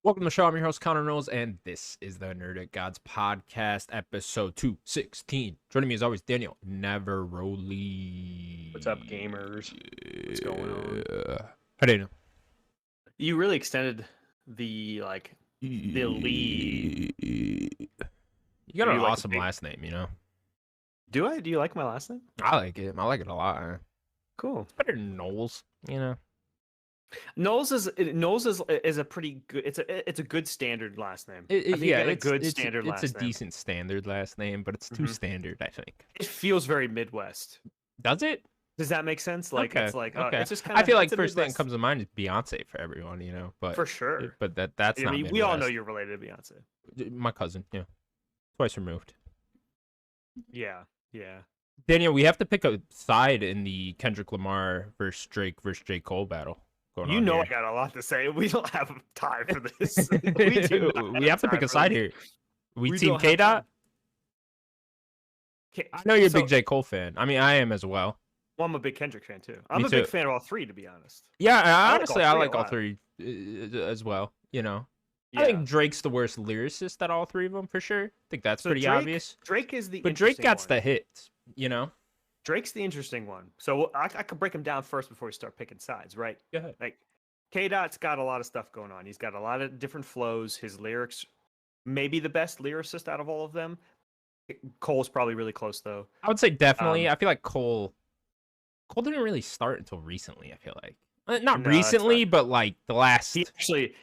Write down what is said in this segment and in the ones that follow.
Welcome to the show. I'm your host, Connor Knowles, and this is the Nerdic Gods Podcast, episode 216. Joining me as always, Daniel Neveroli. What's up, gamers? What's going on? How do you know? You really extended the lead. You got an awesome last name, you know? Do I? Do you like my last name? I like it. I like it a lot. Cool. It's better than Knowles, you know? Knowles is a pretty good. It's a good standard last name. It's last a name. decent standard last name, but it's too standard, I think. It feels very Midwest. Does it? Does that make sense? Like okay. It's like okay. it's just kind of. I feel like first thing that comes to mind is Beyonce for everyone, you know. But for sure. But that's not. We all know you're related to Beyonce. My cousin, yeah, twice removed. Yeah. Daniel, we have to pick a side in the Kendrick Lamar versus Drake versus J. Cole battle. You know, I got a lot to say. We don't have time for this. We have to pick a side here. We team K Dot. I know you're a big J. Cole fan. I mean, I am as well. Well, I'm a big Kendrick fan too. I'm a big fan of all three, to be honest. Yeah, I like all three as well. You know, yeah. I think Drake's the worst lyricist out of all three of them for sure. I think that's pretty obvious. Drake is the, but Drake gets the hits. You know. Drake's the interesting one. So I could break him down first before we start picking sides, right? Go ahead. Like, K-Dot's got a lot of stuff going on. He's got a lot of different flows. His lyrics, maybe the best lyricist out of all of them. Cole's probably really close, though. I would say definitely. I feel like Cole didn't really start until recently, I feel like. Not recently, but like the last...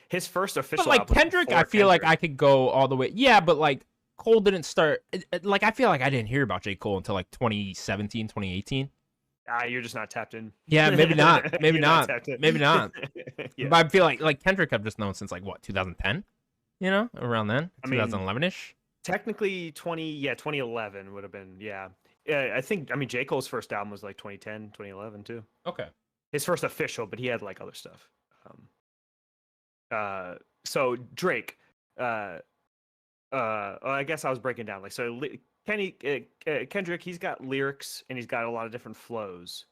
his first official album. But like Kendrick, I feel like I could go all the way. Yeah, but like Cole didn't start, like, I feel like I didn't hear about J. Cole until like 2017, 2018. You're just not tapped in. Yeah, maybe not. Maybe not. Maybe not. Yeah. But I feel like Kendrick I've just known since like, what, 2010? You know, around then? 2011-ish? Technically, 2011 would have been, yeah. I think, J. Cole's first album was like 2010, 2011 too. Okay. His first official, but he had like other stuff. So Drake, I guess I was breaking down Kendrick, he's got lyrics and he's got a lot of different flows.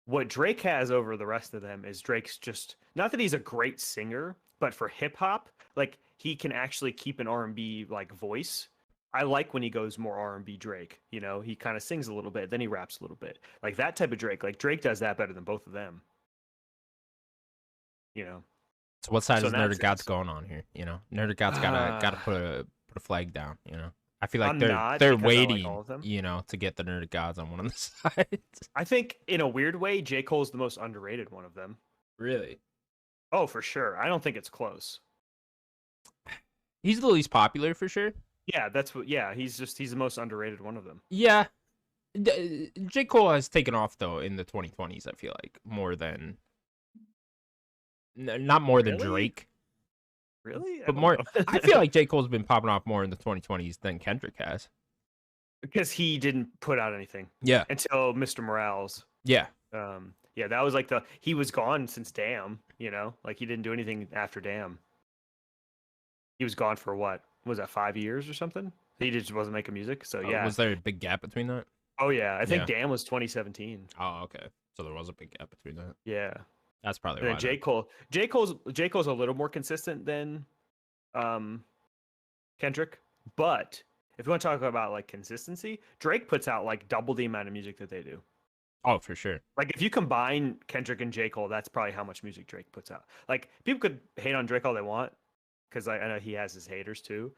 What Drake has over the rest of them is Drake's just, not that he's a great singer, but for hip hop, like he can actually keep an R&B like voice. I like when he goes more R&B Drake, you know, he kind of sings a little bit, then he raps a little bit. Like that type of Drake, like Drake does that better than both of them. You know. So what side is Nerdic Gods going on here? You know, Nerdic Gods gotta put a flag down. You know, I feel like they're waiting, you know, to get the Nerdic Gods on one of the sides. I think in a weird way, J. Cole's the most underrated one of them. Really? Oh, for sure. I don't think it's close. He's the least popular for sure. Yeah, that's what. Yeah, he's the most underrated one of them. Yeah, J. Cole has taken off though in the 2020s. I feel like more than. Not more than Drake. Really? But more. I feel like J. Cole's been popping off more in the 2020s than Kendrick has. Because he didn't put out anything. Yeah. Until Mr. Morales. Yeah. Yeah, that was like he was gone since Damn, you know? Like he didn't do anything after Damn. He was gone for what? Was that 5 years or something? He just wasn't making music. So yeah. Was there a big gap between that? Oh yeah. I think Damn was 2017. Oh, okay. So there was a big gap between that. Yeah. That's probably why. And J. Cole's a little more consistent than Kendrick, but if you want to talk about like consistency, Drake puts out like double the amount of music that they do. Oh, for sure. Like if you combine Kendrick and J. Cole, that's probably how much music Drake puts out. Like people could hate on Drake all they want, because I know he has his haters too.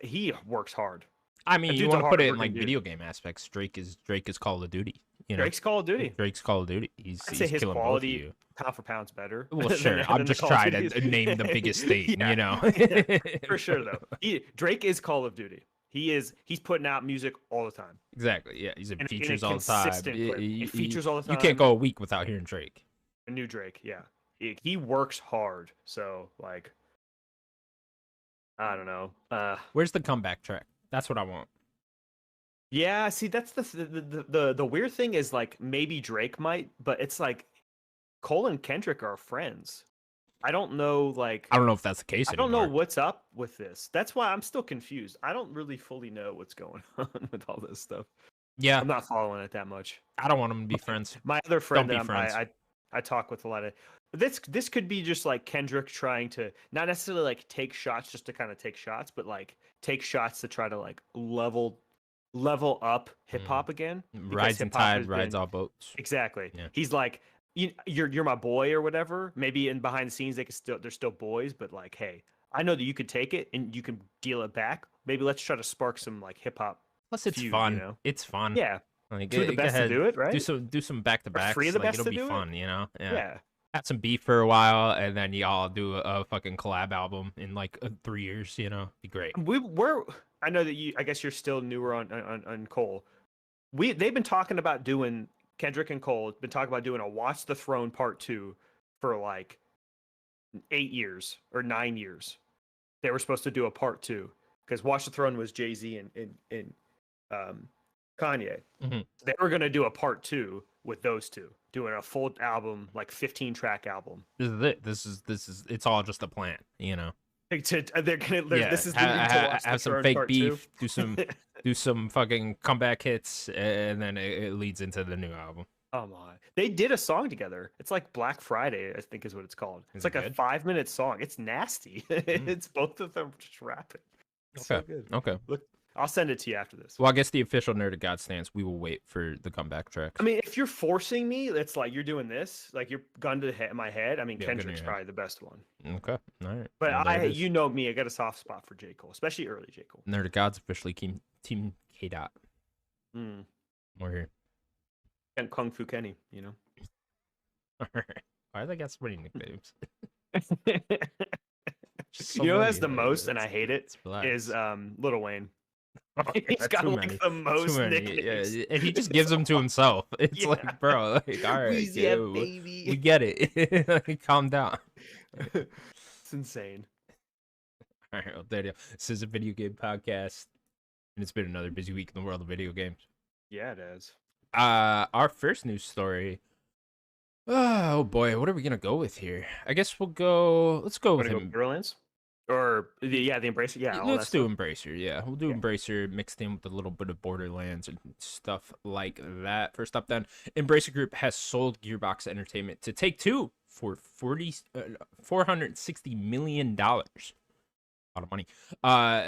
He works hard. I mean, you want to put it in like video game aspects. Drake is Call of Duty. You know? Drake's Call of Duty. Drake's Call of Duty. I'd say his quality pound for pound's better. Well, sure. I'm just trying to name the biggest thing, you know. For sure, though. Drake is Call of Duty. He's putting out music all the time. Exactly. Yeah, he's in features all the time. Features all the time. You can't go a week without hearing Drake. A new Drake, yeah. He works hard. So like, I don't know. Where's the comeback track? That's what I want. Yeah, see, that's the weird thing is like maybe Drake might, but it's like Cole and Kendrick are friends. I don't know if that's the case anymore. I don't know what's up with this. That's why I'm still confused. I don't really fully know what's going on with all this stuff. Yeah. I'm not following it that much. I don't want them to be friends. My other friend that I I talk with a lot of this could be just like Kendrick trying to not necessarily like take shots just to kind of take shots, but like take shots to try to like level up hip hop again. Rising tide rides all boats. Exactly. Yeah. He's like, you're my boy or whatever. Maybe in behind the scenes they're still boys, but like, hey, I know that you could take it and you can deal it back. Maybe let's try to spark some like hip hop. Plus, it's fun. You know? It's fun. Yeah. Like, two of the best to do it, right? Do some back to backs. Three of the best it'll to do fun, it? you know? Yeah. Have some beef for a while, and then y'all do a fucking collab album in like 3 years. You know, be great. I know that I guess you're still newer on Cole. They've been talking about doing Kendrick and Cole been talking about doing a Watch the Throne Part 2 for like 8 years or 9 years. They were supposed to do a Part 2 because Watch the Throne was Jay-Z and Kanye. Mm-hmm. They were going to do a Part 2 with those two, doing a full album, like 15-track album. This is it. This is it's all just a plan, you know. This is have some fake beef, do some fucking comeback hits, and then it leads into the new album. Oh my! They did a song together. It's like Black Friday, I think is what it's called. It's like a 5-minute song. It's nasty. It's both of them just rapping. It's okay. So good. Okay. Look, I'll send it to you after this. Well, I guess the official Nerdic God stance. We will wait for the comeback tracks. I mean, if you're forcing me, it's like you're doing this, like you're gun to my head. I mean, Kendrick's probably the best one. Okay, all right. But you know me, I got a soft spot for J. Cole, especially early J. Cole. Nerdic God's officially Team K. Dot. We're here. And Kung Fu Kenny, you know. All right. Why do they got so many nicknames? You know who has the most, and I hate it, is Lil Wayne. He's got like the most nicknames. Yeah, and he just gives them to himself. It's like, bro, like, all right, baby. We get it. Calm down. It's insane. All right, well, there you go. This is a video game podcast, and it's been another busy week in the world of video games. Yeah, it is. Our first news story. Oh boy, what are we gonna go with here? I guess let's go with him. Borderlands? Or the Embracer, yeah. Let's do Embracer, yeah. We'll do Embracer mixed in with a little bit of Borderlands and stuff like that. First up, then, Embracer Group has sold Gearbox Entertainment to Take-Two for $460 million. A lot of money.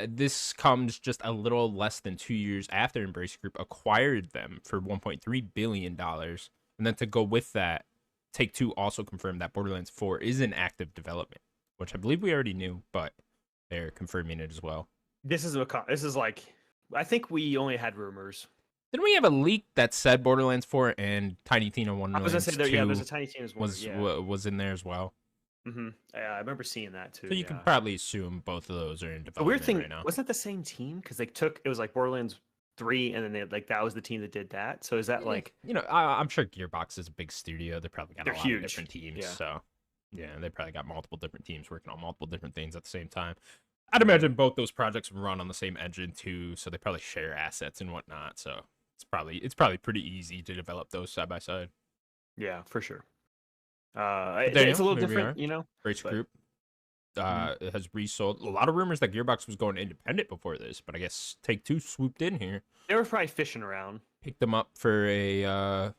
This comes just a little less than 2 years after Embracer Group acquired them for $1.3 billion. And then to go with that, Take-Two also confirmed that Borderlands 4 is in active development, which I believe we already knew, but they're confirming it as well. This is like, I think we only had rumors. Didn't we have a leak that said Borderlands 4 and Tiny Tina Wonderlands 2 I was gonna say there's a Tiny Tina's was in there as well? Mm-hmm. Yeah, I remember seeing that too. So you can probably assume both of those are in development. The weird thing right now. Wasn't that the same team? Because it was like Borderlands 3, and then that was the team that did that. So is that like, you know, I'm sure Gearbox is a big studio. They probably got a lot huge. of different teams. Yeah. So yeah, they probably got multiple different teams working on multiple different things at the same time. I'd imagine both those projects run on the same engine too, so they probably share assets and whatnot. So it's probably pretty easy to develop those side by side. Yeah, for sure. It's a little different, you know. Brace Group has resold. A lot of rumors that Gearbox was going independent before this, but I guess Take-Two swooped in here. They were probably fishing around. Picked them up for a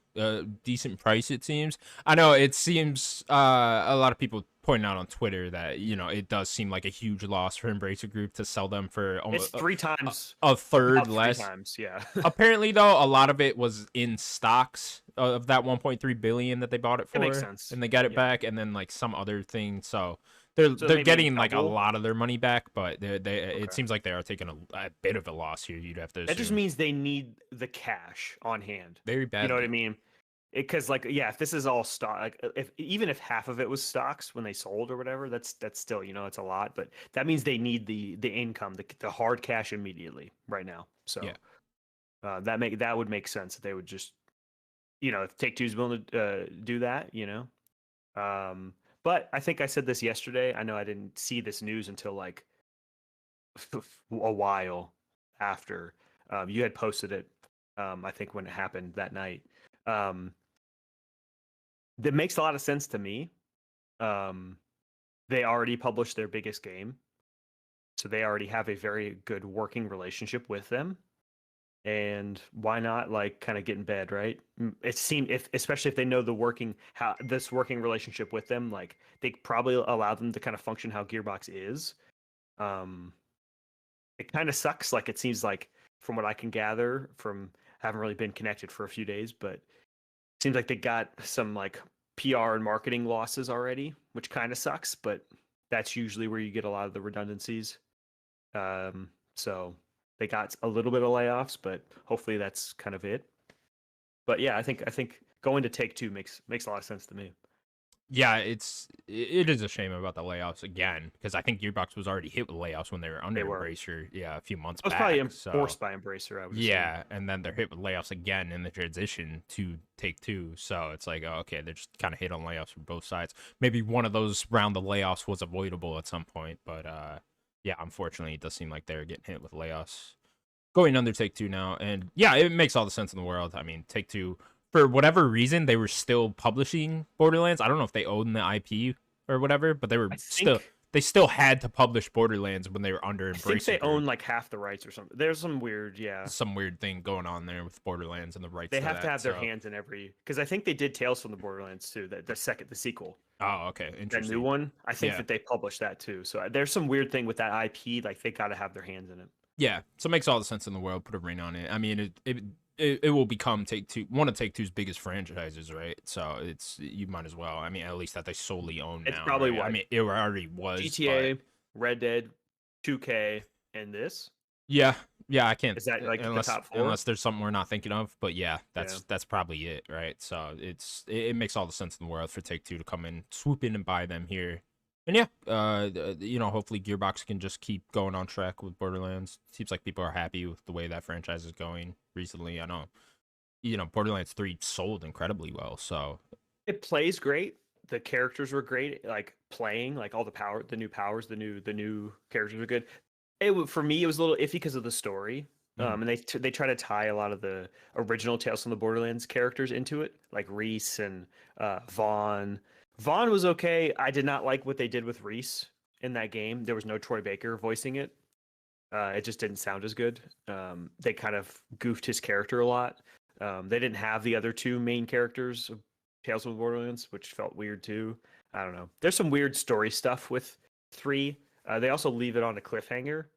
decent price, it seems. I know it seems a lot of people pointing out on Twitter that, you know, it does seem like a huge loss for Embracer Group to sell them for almost three times a third less. 3 times, yeah. Apparently, though, a lot of it was in stocks of that 1.3 billion that they bought it for. That makes sense. And they got it back, and then like some other thing. So they're getting like a lot of their money back, but it seems like they are taking a bit of a loss here. You'd have to assume. That just means they need the cash on hand. Very bad. You know what I mean? Because like, yeah, if this is all stock, like even if half of it was stocks when they sold or whatever, that's still, you know, it's a lot. But that means they need the income, the hard cash immediately right now. So yeah, that would make sense that they would just, you know, if Take-Two's willing to do that, you know. But I think I said this yesterday. I know I didn't see this news until like a while after you had posted it. I think when it happened that night. That makes a lot of sense to me. They already published their biggest game, so they already have a very good working relationship with them. and why not like kind of get in bed, right? It seemed if especially if they know the working how this working relationship with them, like they probably allow them to kind of function how Gearbox is. Um, it kind of sucks. Like it seems like from what I can gather from haven't really been connected for a few days, but it seems like they got some like PR and marketing losses already, which kind of sucks. But that's usually where you get a lot of the redundancies. So they got a little bit of layoffs, but hopefully that's kind of it. But yeah, I think going to Take Two makes a lot of sense to me. Yeah, it is a shame about the layoffs again because I think Gearbox was already hit with layoffs when they were They under were. Embracer, yeah, a few months It was probably back. So enforced by Embracer, I would assume. yeah, and then they're hit with layoffs again in the transition to Take Two. So it's like, oh, okay, they're just kind of hit on layoffs from both sides. Maybe one of those round of layoffs was avoidable at some point, but yeah, unfortunately, it does seem like they're getting hit with layoffs going under Take Two now. And yeah, it makes all the sense in the world. I mean, Take Two, for whatever reason, they were still publishing Borderlands. I don't know if they own the IP or whatever, but I think they still had to publish Borderlands when they were under I think Embracer they Group. own like half the rights or something. There's some weird, yeah. Some weird thing going on there with Borderlands and the rights They to have to that. have their So, hands in every because I think they did Tales from the Borderlands too. The sequel, oh, okay, that new interesting. one. I think Yeah, that they published that too. So there's some weird thing with that IP. Like they got to have their hands in it. yeah. So it makes all the sense in the world. Put a ring on it. I mean, it will become Take Two, one of Take Two's biggest franchises, right? So it's you might as well. I mean, at least that they solely own It's now, probably right? I what mean, it already was, but GTA, Red Dead, 2K, and this. yeah, yeah. I can't Is that like the unless top four? there's something we're not thinking of. But yeah, Yeah. that's probably it, right? So it makes all the sense in the world for Take Two to come in, swoop in, and buy them here. And yeah, hopefully Gearbox can just keep going on track with Borderlands. Seems like people are happy with the way that franchise is going recently. I know, Borderlands 3 sold incredibly well. So It plays great. The characters were great. Like playing, like all the new powers, the new characters were good. For me, it was a little iffy because of the story. mhm. And they try to tie a lot of the original Tales from the Borderlands characters into it, like Reese and Vaughn. Vaughn was okay. I did not like what they did with Reese in that game. There was no Troy Baker voicing it. It just didn't sound as good. They kind of goofed his character a lot. They didn't have the other two main characters of Tales from the Borderlands, which felt weird too. I don't know. There's some weird story stuff with 3. They also leave it on a cliffhanger,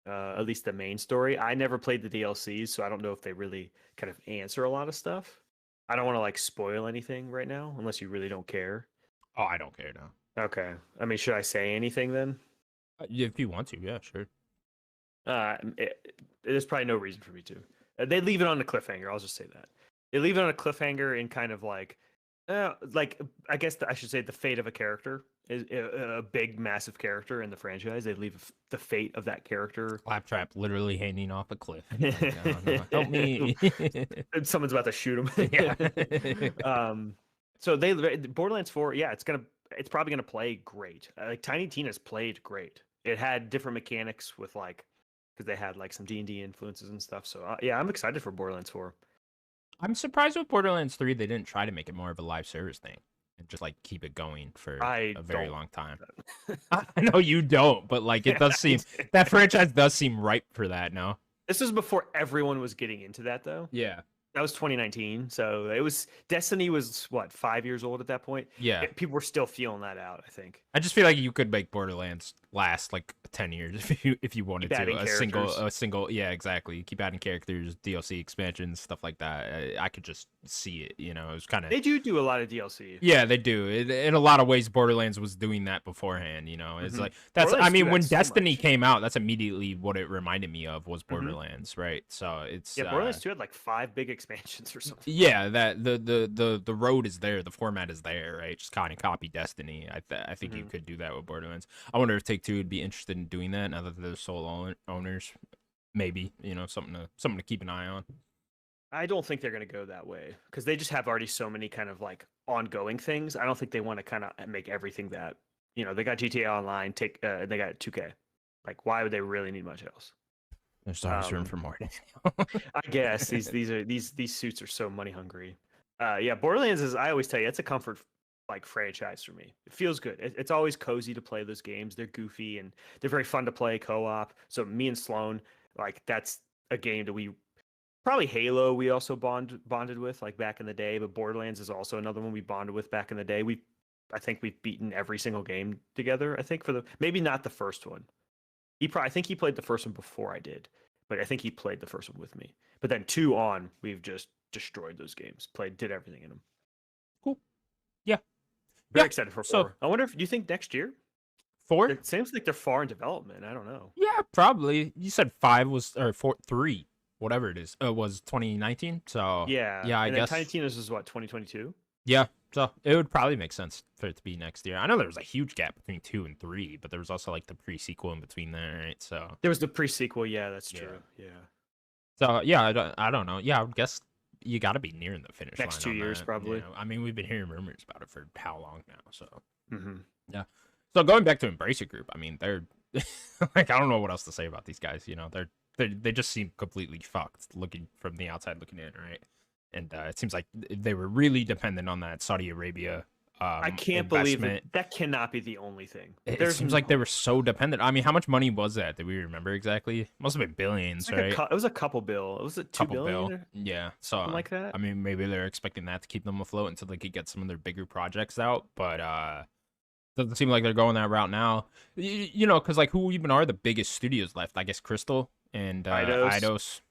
at least the main story. I never played the DLCs, so I don't know if they really kind of answer a lot of stuff. I don't want to like spoil anything right now, unless you really don't care. Oh, I don't care now. Okay. I mean, should I say anything then? If you want to, yeah, sure. There's probably no reason for me to. They leave it on a cliffhanger. I'll just say that they leave it on a cliffhanger in kind of like I guess I should say the fate of a character is a big, massive character in the franchise. They leave the fate of that character. Claptrap literally hanging off a cliff. Like, oh, no, help me. Someone's about to shoot Yeah. him. So Borderlands 4, yeah, it's probably gonna play great. Like Tiny Tina's played great. It had different mechanics with like because they had like some D&D influences and stuff. So yeah, I'm excited for Borderlands 4. I'm surprised with Borderlands 3 they didn't try to make it more of a live service thing and just like keep it going for I a very don't. long time. I know you don't, but like it does seem that franchise does seem ripe for that, no? This was before everyone was getting into that though. Yeah. That was 2019, so it was Destiny was what 5 years old at that point. Yeah. People were still feeling that out. I think. I just feel like you could make Borderlands last like 10 years if you wanted Keep to. adding characters. A single, yeah, exactly. Keep adding characters, DLC expansions, stuff like that. I could just see it. It was kind of They do a lot of DLC. yeah, they do. In a lot of ways, Borderlands was doing that beforehand. It's Mhm. like that's. I Borderlands 2 mean, when had so Destiny much. came out, that's immediately what it reminded me of was Mhm. Borderlands, right? So it's Yeah, Borderlands 2 had like 5 big expansions or something. yeah, that the road is there, the format is there, right? Just kind of copy Destiny. I think you Mhm. could do that with Borderlands. I wonder if Take Two would be interested in doing that now that they're sole owners. Maybe something to keep an eye on. I don't think they're going to go that way because they just have already so many kind of like ongoing things. I don't think they want to kind of make everything that they got GTA Online, they got 2K. Like, why would they really need much else? There's always room for more. I guess these suits are so money hungry. Yeah, Borderlands is. I always tell you, it's a comfort like franchise for me. It feels good. It's always cozy to play those games. They're goofy and they're very fun to play co-op. So me and Sloan, like that's a game that we Probably Halo we also bonded with like back in the day, but Borderlands is also another one we bonded with back in the day. I think we've beaten every single game together. I think for the maybe not the first one. I think he played the first one before I did, but I think he played the first one with me. But then 2 on, we've just destroyed those games. Did everything in them. Cool. Yeah. Very Yeah. excited for So 4. I wonder if do you think next year? 4? It seems like they're far in development. I don't know. Yeah, probably. You said 5 was or 4 3, whatever it is. Was 2019. So Yeah, yeah, I and then guess. Tiny Tina's is what 2022. Yeah. So it would probably make sense for it to be next year. I know there was a huge gap between 2 and 3, but there was also like the pre-sequel in between there, right? So There was the pre-sequel. Yeah, that's Yeah. true. Yeah, so yeah, I don't know. Yeah, I would guess you got to be nearing the finish next line 2 years that, probably. You know? I mean, we've been hearing rumors about it for how long now? So Mm-hmm. yeah. So going back to Embracer Group, I mean, they're like I don't know what else to say about these guys. You know, they just seem completely fucked looking from the outside looking in, right? And it seems like they were really dependent on that Saudi Arabia. I can't believe that cannot be the only thing. It seems like they were so dependent. I mean, how much money was that? Do we remember exactly? Must have been billions, like right? it was a couple bill. It was a $2 billion. Yeah. So Something like that. I mean, maybe they're expecting that to keep them afloat until they could get some of their bigger projects out. But doesn't seem like they're going that route now. You know, because like who even are the biggest studios left? I guess Crystal and Eidos.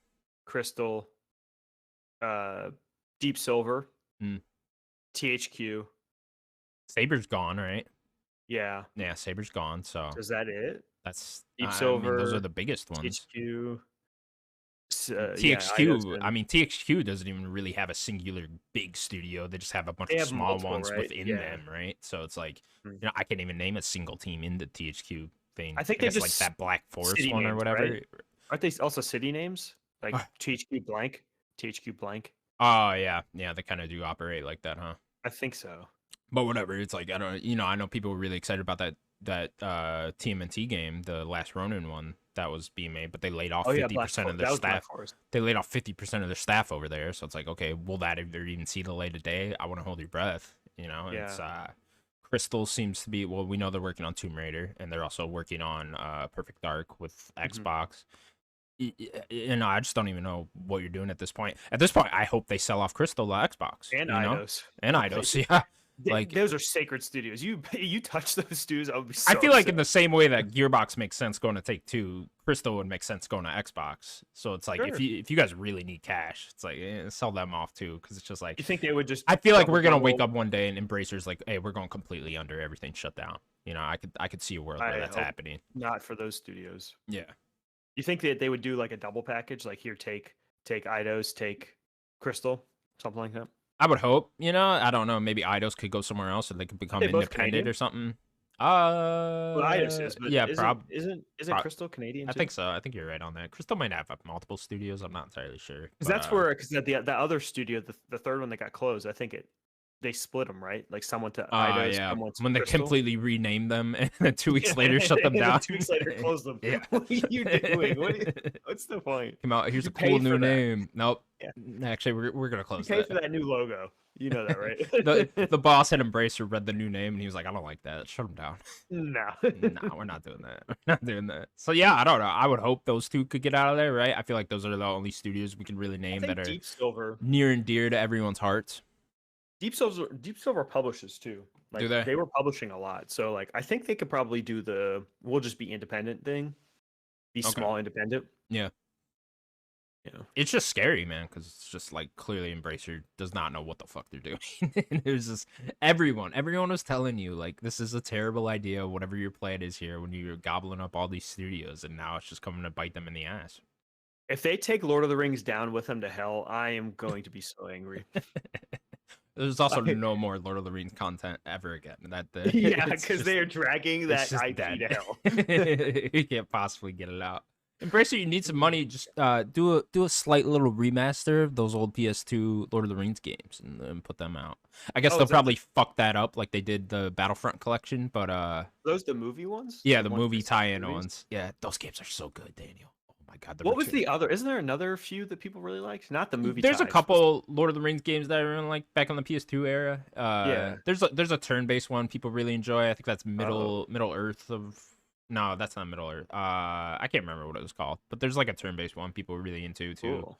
Crystal, Deep Silver, Mm. THQ. Saber's gone, right? Yeah. Yeah, Saber's gone. So Is that it? that's Deep I mean, Silver. those are the biggest ones. THQ. THQ, I mean, THQ doesn't even really have a singular big studio. They just have a bunch of small ones right? within them, right? So it's like, you know, I can't even name a single team in the THQ thing. I think they just like that Black Forest city one names, or whatever. Right? Aren't they also city names like THQ blank, THQ blank? Oh yeah, yeah, they kind of do operate like that, huh? I think so. But whatever, it's like I don't, you know, I know people were really excited about that TMNT game, the Last Ronin one that was being made, but they laid off 50% of their staff. They laid off 50% of their staff over there, so it's like, okay, will that ever even see the light of day? I want to hold your breath, you know. Yeah. It's Crystal seems to be, well, we know they're working on Tomb Raider, and they're also working on Perfect Dark with Xbox. You know, I just don't even know what you're doing at this point. At this point, I hope they sell off Crystal to Xbox and Eidos. And Eidos, yeah. Like those are sacred studios. You touch those studios, I would be so I feel upset. like in the same way that Gearbox makes sense going to Take-Two, Crystal would make sense going to Xbox. So it's like Sure. if you guys really need cash, it's like sell them off too, because it's just like You think they would just? I feel like we're gonna wake up one day and Embracer's like, hey, we're going completely under, everything shut down. You know, I could see a world where that's happening. Not for those studios. Yeah. You think that they would do like a double package, like here, take Eidos, take Crystal, something like that? I would hope. You know, I don't know. Maybe Eidos could go somewhere else, or they could become independent or something. Well, Eidos is, but yeah, isn't Crystal Canadian? I think so. I think you're right on that. Crystal might have multiple studios. I'm not entirely sure. Because that's where, because the other studio, the third one that got closed, I think they split them, right? Like someone to Eidos, someone to when Crystal. they completely renamed them and then 2 weeks later shut them down. 2 weeks later closed them. Yeah. What are you doing? What's the point? Come out. Here's a cool new name. Nope. Yeah. Actually, we're gonna close. You paid for that new logo. You know that, right? the boss at Embracer read the new name and he was like, I don't like that. Shut him down. No. No, we're not doing that. We're not doing that. So yeah, I don't know. I would hope those two could get out of there, right? I feel like those are the only studios we can really name that are Deep Silver, near and dear to everyone's hearts. Deep Silver publishes too. Like, do they? They were publishing a lot, so like I think they could probably do the we'll just be independent thing, be small independent. Yeah. Yeah. It's just scary, man, because it's just like clearly Embracer does not know what the fuck they're doing. There's just everyone was telling you like this is a terrible idea. Whatever your plan is here, when you're gobbling up all these studios, and now it's just coming to bite them in the ass. If they take Lord of the Rings down with them to hell, I am going to be so angry. There's also no more Lord of the Rings content ever again. Yeah, because they are dragging that IP dead. to hell. You can't possibly get it out. Embracer, you need some money. Just do a slight little remaster of those old PS2 Lord of the Rings games and put them out. I guess they'll probably fuck that up like they did the Battlefront collection, but those the movie ones? Yeah, the movie tie-in ones. Yeah, those games are so good, Daniel. Oh my god. What was the other? Isn't there another few that people really liked? Not the movie. There's a couple Lord of the Rings games that I really like back on the PS2 era. Yeah. There's a turn-based one people really enjoy. I think that's Middle Earth of. No, that's not Middle Earth. I can't remember what it was called, but there's like a turn-based one people were really into too. Cool.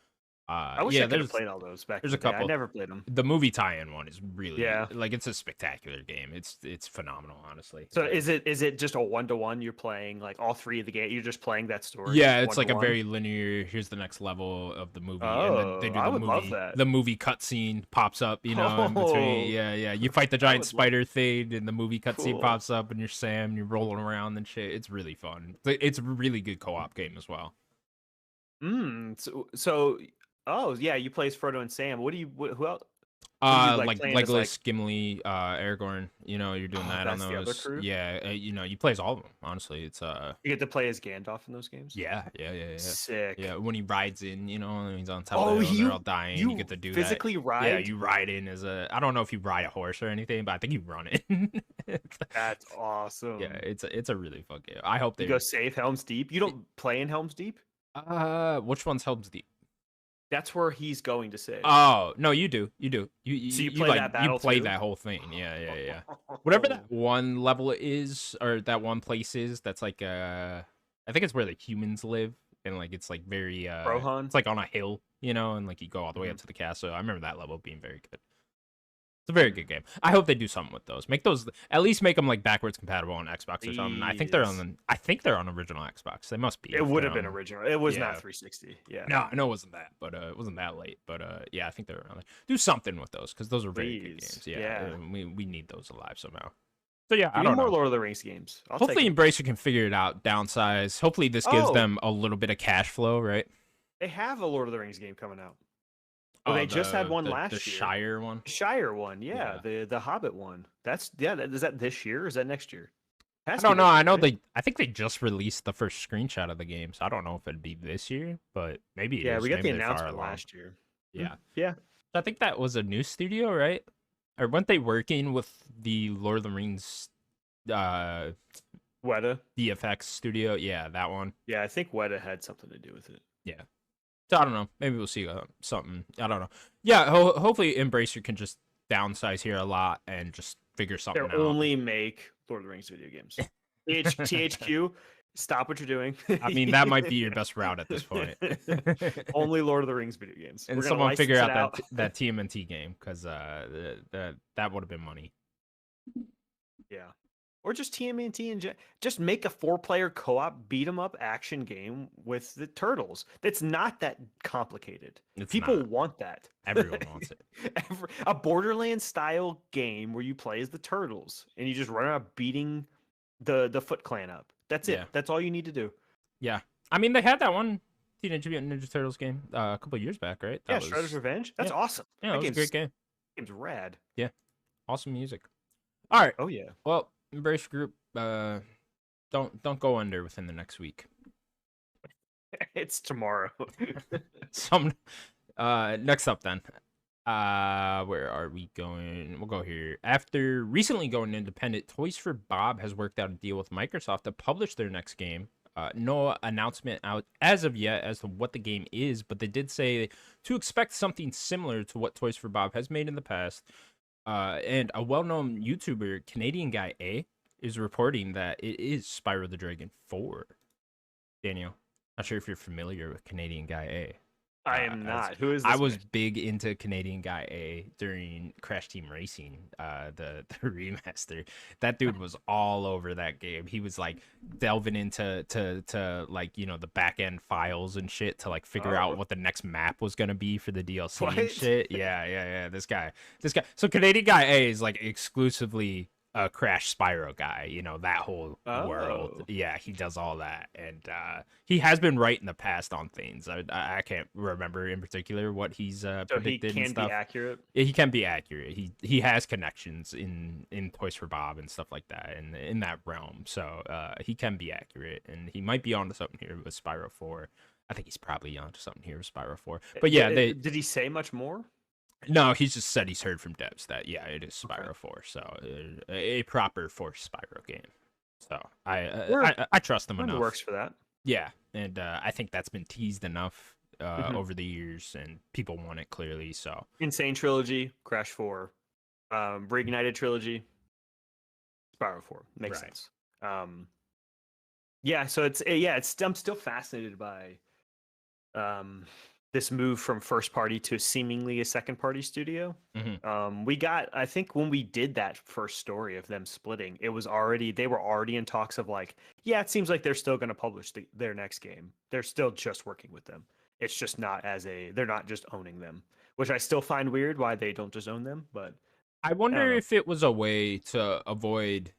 I wish I Yeah, could have played all those back in there's the a day. I couple. never played them. The movie tie-in one is really Yeah. like it's a spectacular game. It's phenomenal, honestly. So is it just a 1-to-1? You're playing like all three of the game. You're just playing that story. Yeah, it's one to like a one. very linear. Here's the next level of the movie, and then they Oh, do I the would love movie. that. The movie cutscene pops up, in between. Oh, Yeah, yeah. You fight the I giant would love. spider thing, and the movie cutscene Cool. pops up, and you're Sam. You're rolling around and shit. It's really fun. It's a really good co-op game as well. So oh yeah, you play as Frodo and Sam. Who else? What are you like Like playing as like? Legolas, Gimli, Aragorn. You're doing Oh, that on that's the other those. crew. Yeah, you play as all of them. Honestly, it's You get to play as Gandalf in those games. yeah. Sick. When he rides in, and he's on top of Oh, the hill and they're all dying, you you get to do that. physically Yeah, ride? you ride in as I don't know if you ride a horse or anything, but I think you run it. That's awesome. Yeah, it's a really fun game. I hope You they go save Helm's Deep. You don't play in Helm's Deep? which one's Helm's Deep? That's where he's going to save. Oh, no, you do. So you play like that battle you play too? that whole thing. Yeah. Whatever that one level is or that one place is, that's like I think it's where the humans live, and like it's like very Rohan? it's like on a hill, and like you go all the way up Mhm. to the castle. I remember that level being very good. It's a very good game. I hope they do something with those. Make those at least make them like backwards compatible on Xbox or something. I think they're on original Xbox. They must be. It if would they're have been on- original. It was Yeah. not 360. Yeah. No, I know it wasn't that, but it wasn't that late. But yeah, I think they're around there. Do something with those because those are very good Please. games. Yeah, Yeah. we need those alive somehow. So yeah, I Give me don't more know. Lord of the Rings games. I'll take Hopefully, 'em. Embracer can figure it out, downsize. Hopefully, this gives Oh, them a little bit of cash flow, right? they have a Lord of the Rings game coming out. Well, they just had one last the year. Shire one. Shire one, Yeah. the Hobbit one. Is that this year or is that next year? I Has to be don't know. this I year, know right? I think they just released the first screenshot of the game, so I don't know if it'd be this year, but maybe it Yeah, is. we got the Maybe they're far announcement along. last year. Yeah. Yeah. I think that was a new studio, right? Or weren't they working with the Lord of the Rings Weta. VFX studio? Yeah, that one. Yeah, I think Weta had something to do with it. Yeah. So I don't know. Maybe we'll see something. I don't know. Yeah, hopefully Embracer can just downsize here a lot and just figure something They out. only make Lord of the Rings video games. THQ, stop what you're doing. I mean, that might be your best route at this point. Only Lord of the Rings video games. And We're gonna someone figure license out it that TMNT game because that would have been money. Yeah. Or just TMNT and just make a 4-player co-op beat 'em up action game with the turtles. It's not that complicated. It's People not. want that. Everyone wants it. A Borderlands style game where you play as the turtles and you just run around beating the Foot Clan up. That's it. Yeah. That's all you need to do. Yeah, I mean they had that one Teenage Mutant Ninja Turtles game a couple years back, right? Yeah, That Shredder's Revenge. That's yeah. awesome. Yeah, That it was a great game. game's rad. Awesome music. All right. Oh yeah. Well, Embrace Group, don't go under within the next week. It's tomorrow. Next up then. Where are we going? We'll go here. After recently going independent, Toys for Bob has worked out a deal with Microsoft to publish their next game. No announcement out as of yet as to what the game is, but they did say to expect something similar to what Toys for Bob has made in the past. And a well-known YouTuber, Canadian Guy A, is reporting that it is Spyro the Dragon 4. Daniel, not sure if you're familiar with Canadian Guy A. I am not. Who is this? I was man? big into Canadian Guy A during Crash Team Racing, the remaster. That dude was all over that game. He was like delving into like the back end files and shit to like figure out what the next map was gonna be for the DLC and What? shit. Yeah. This guy. So Canadian Guy A is like exclusively a Crash Spyro guy, that whole world. Oh. Yeah, he does all that, and he has been right in the past on things. I can't remember in particular what he's So he predicted and can be stuff. accurate. Yeah, he can be accurate. He has connections in Toys for Bob and stuff like that, and in that realm. So he can be accurate, and he might be onto something here with Spyro 4. I think he's probably onto something here with Spyro 4. But yeah, Did he say much more? no, he's just said he's heard from devs that it is Spyro Okay. 4, so a proper Force Spyro game. So Sure. I trust them It enough. works for that. Yeah, and I think that's been teased enough over the years, and people want it clearly. So Insane Trilogy, Crash 4, Reignited Trilogy, Spyro 4. Makes Right. sense. Yeah, so it's I'm still fascinated by this move from first party to seemingly a second party studio. We got, I think when we did that first story of them splitting, they were already in talks of like, yeah, it seems like they're still going to publish their next game. They're still just working with them. It's just not they're not just owning them, which I still find weird why they don't just own them. But I I don't wonder know. if it was a way to avoid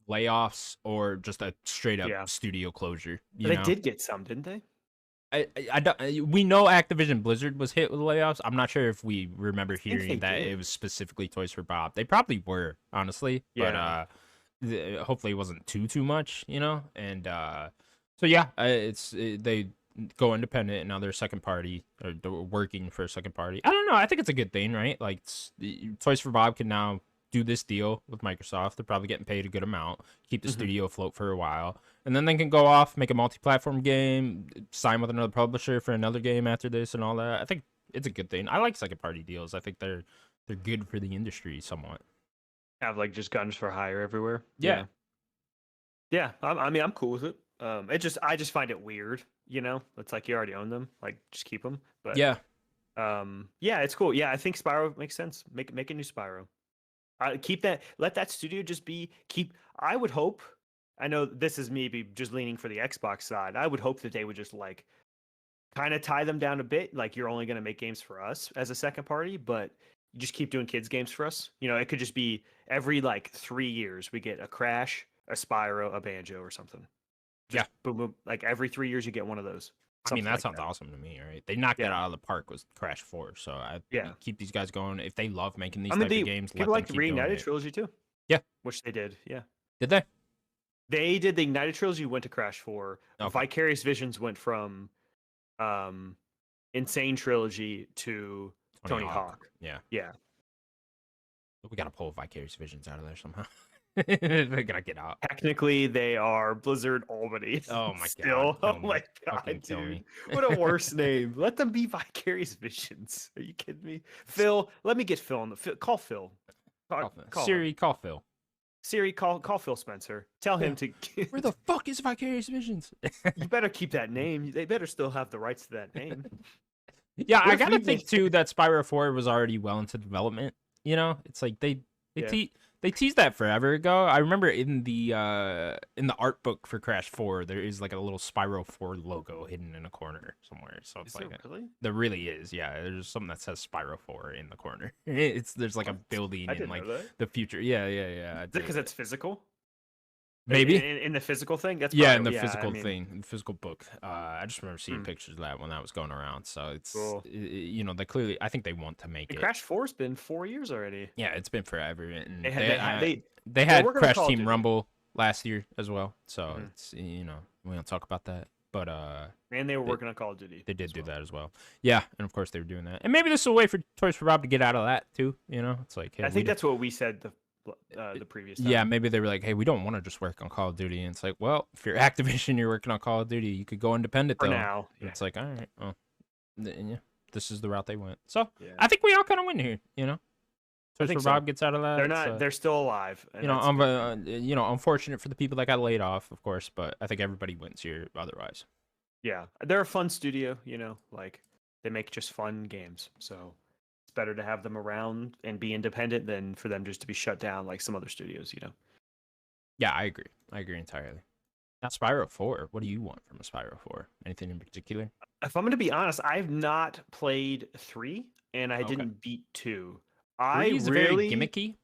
layoffs or just a straight up Yeah, studio closure. but they did get some, didn't they? I don't. We know Activision Blizzard was hit with layoffs. I'm not sure if we remember I think they hearing that it did. was specifically Toys for Bob. They probably were, honestly, but Yeah. hopefully it wasn't too much, And so yeah, they go independent and now they're second party or they're working for a second party. I don't know. I think it's a good thing, right? Like Toys for Bob can now do this deal with Microsoft. They're probably getting paid a good amount, keep the studio afloat for a while, and then they can go off, make a multi-platform game, sign with another publisher for another game after this and all that. I think it's a good thing. I like second party deals. I think they're good for the industry somewhat. Have like just guns for hire everywhere. Yeah. Yeah. I mean, I'm cool with it. I just find it weird. It's like you already own them. Like, just keep them. But Yeah. yeah, it's cool. Yeah, I think Spyro makes sense. Make a new Spyro. Keep that. Let that studio just be. I would hope. I know this is maybe just leaning for the Xbox side. I would hope that they would just like kind of tie them down a bit. Like, you're only going to make games for us as a second party, but you just keep doing kids games for us. It could just be every like 3 years we get a Crash, a Spyro, a Banjo, or something. Just boom, boom. Like every 3 years you get one of those. I mean, Something that like sounds that. awesome to me, right? They knocked that Yeah. out of the park with Crash 4, so I Yeah. keep these guys going. If they love making these I mean, type of games, let people them like the keep doing Reignited it. trilogy too. Yeah. Which they did. Yeah. Did they? They did the Ignited trilogy, went to Crash 4. Okay. Vicarious Visions went from Insane trilogy to Tony Hawk. Yeah. Yeah. We gotta pull Vicarious Visions out of there somehow. They gotta get out. Technically, they are Blizzard Albany. Oh my Still. god. Oh my god, Fucking kill dude. me. What a worse name. Let them be Vicarious Visions. Are you kidding me? Phil, let me get Phil on the call Phil. Call Siri, him. call Phil. Siri, call Phil Spencer. Tell him to. Where the fuck is Vicarious Visions? You better keep that name. They better still have the rights to that name. Yeah, What I if gotta we think make- too that Spyro 4 was already well into development. It's like they Yeah. they teased that forever ago. I remember in the art book for Crash 4, there is like a little Spyro 4 logo hidden in a corner somewhere. So it's Is like there really? there really is. Yeah, there's something that says Spyro 4 in the corner. There's like a What? building I in didn't like know that. the future. Yeah. Because it's physical. Maybe. In the physical thing. That's Yeah, in probably, the physical I mean, thing, in the physical book. I just remember seeing pictures of that when that was going around. So it's Cool. they clearly, I think they want to make And it. Crash 4's been 4 years already. Yeah, it's been forever, and They they had working on Crash Call of Team Duty. Rumble last year as well. So Mhm. it's we don't talk about that, but And they were working on Call of Duty. they did as do well. that as well. Yeah, and of course they were doing that, and maybe this is a way for Toys for Bob to get out of that too. It's like, hey, I think that's what we said the previous time. yeah, maybe they were like, hey, we don't want to just work on Call of Duty, and it's like, well, if you're Activision, you're working on Call of Duty, you could go independent For though. now. And Yeah. it's like, all right, well, yeah, this is the route they went. So Yeah. I think we all kind of win here. I Toys think for so. Bob gets out of that. They're not. They're still alive. And that's good. Unfortunate for the people that got laid off, of course, but I think everybody wins here otherwise. Yeah, they're a fun studio. Like they make just fun games. So it's better to have them around and be independent than for them just to be shut down like some other studios. Yeah, I agree. I agree entirely. Now, Spyro 4, what do you want from a Spyro 4? Anything in particular? If I'm going to be honest, I've not played 3 and I Okay. didn't beat 2. 3 is very gimmicky.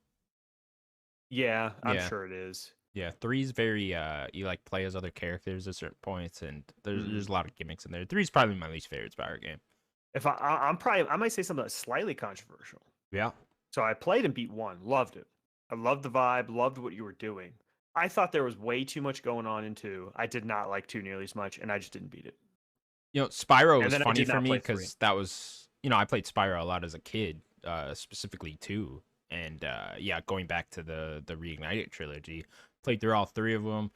Yeah, I'm Yeah. sure it is. Yeah, 3 is very you like play as other characters at certain points, and there's a lot of gimmicks in there. 3 is probably my least favorite Spyro game. If I might say something that's slightly controversial. Yeah. So I played and beat 1, loved it. I loved the vibe, loved what you were doing. I thought there was way too much going on in 2. I did not like 2 nearly as much, and I just didn't beat it. Spyro And was then I funny did for not me play 3. because that was, I played Spyro a lot as a kid, specifically 2. And yeah, going back to the Reignited trilogy, played through all 3 of them.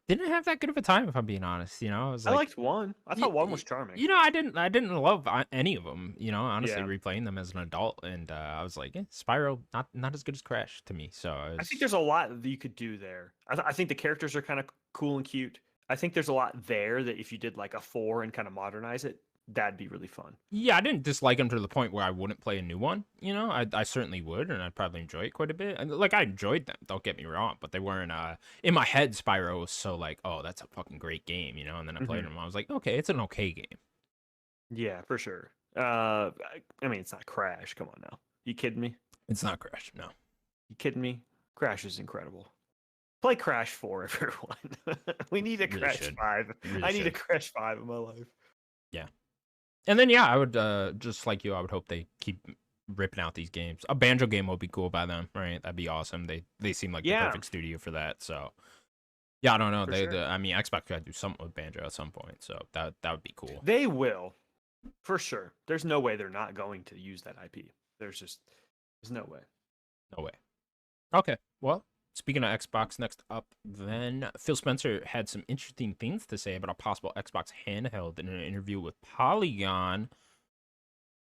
Didn't have that good of a time, if I'm being honest. I was I like, liked 1. I thought 1 was charming. I didn't love any of them. Honestly, Yeah. replaying them as an adult, and I was like, Spyro not as good as Crash to me. So I think there's a lot that you could do there. I think the characters are kind of cool and cute. I think there's a lot there that if you did like a 4 and kind of modernize it, that'd be really fun. Yeah, I didn't dislike them to the point where I wouldn't play a new one. I certainly would, and I'd probably enjoy it quite a bit. And like I enjoyed them, don't get me wrong, but they weren't. In my head, Spyro was so like, oh, that's a fucking great game, And then I played them, I was like, okay, it's an okay game. Yeah, for sure. I mean, it's not Crash. Come on now, you kidding me? It's not Crash, no. You kidding me? Crash is incredible. Play Crash 4, everyone. We need a Really Crash should. 5. Really I need a should. Crash 5 in my life. Yeah. And then yeah, I would just like you, I would hope they keep ripping out these games. A Banjo game would be cool by them, right? That'd be awesome. They seem like the Yeah, perfect studio for that. So yeah, I don't know. for sure. I mean, Xbox got to do something with Banjo at some point, so that would be cool. They will, for sure. There's no way they're not going to use that IP. There's no way. No way. Okay. Well, speaking of Xbox, next up, then Phil Spencer had some interesting things to say about a possible Xbox handheld in an interview with Polygon.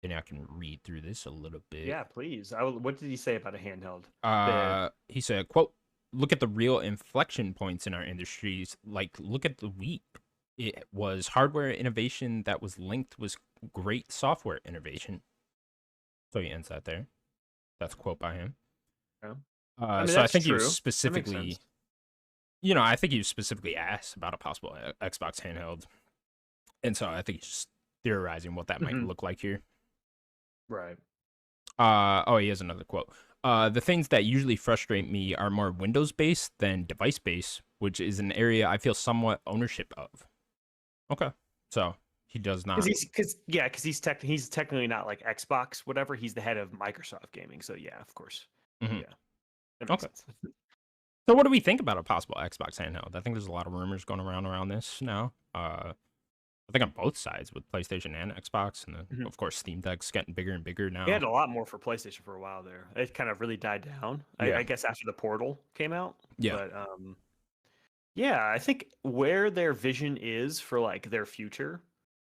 And I can read through this a little bit. Yeah, please. What did he say about a handheld? He said, "Quote: Look at the real inflection points in our industries. Like, look at the Wii. It was hardware innovation that was linked with great software innovation." So he ends that there. That's a quote by him. Yeah. So I think he true. was specifically, I think he was specifically asked about a possible Xbox handheld, and so I think he's just theorizing what that might look like here. Right. He has another quote. The things that usually frustrate me are more Windows based than device based, which is an area I feel somewhat ownership of. Okay, so he does not. Because he's technically not like Xbox, whatever. He's the head of Microsoft Gaming, so yeah, of course. Mhm. Yeah. That makes sense. So what do we think about a possible Xbox handheld? I think there's a lot of rumors going around this now. I think on both sides with PlayStation and Xbox, and then, of course Steam Deck's getting bigger and bigger now. They had a lot more for PlayStation for a while there. It kind of really died down. Yeah. I guess after the Portal came out. Yeah. But yeah, I think where their vision is for like their future,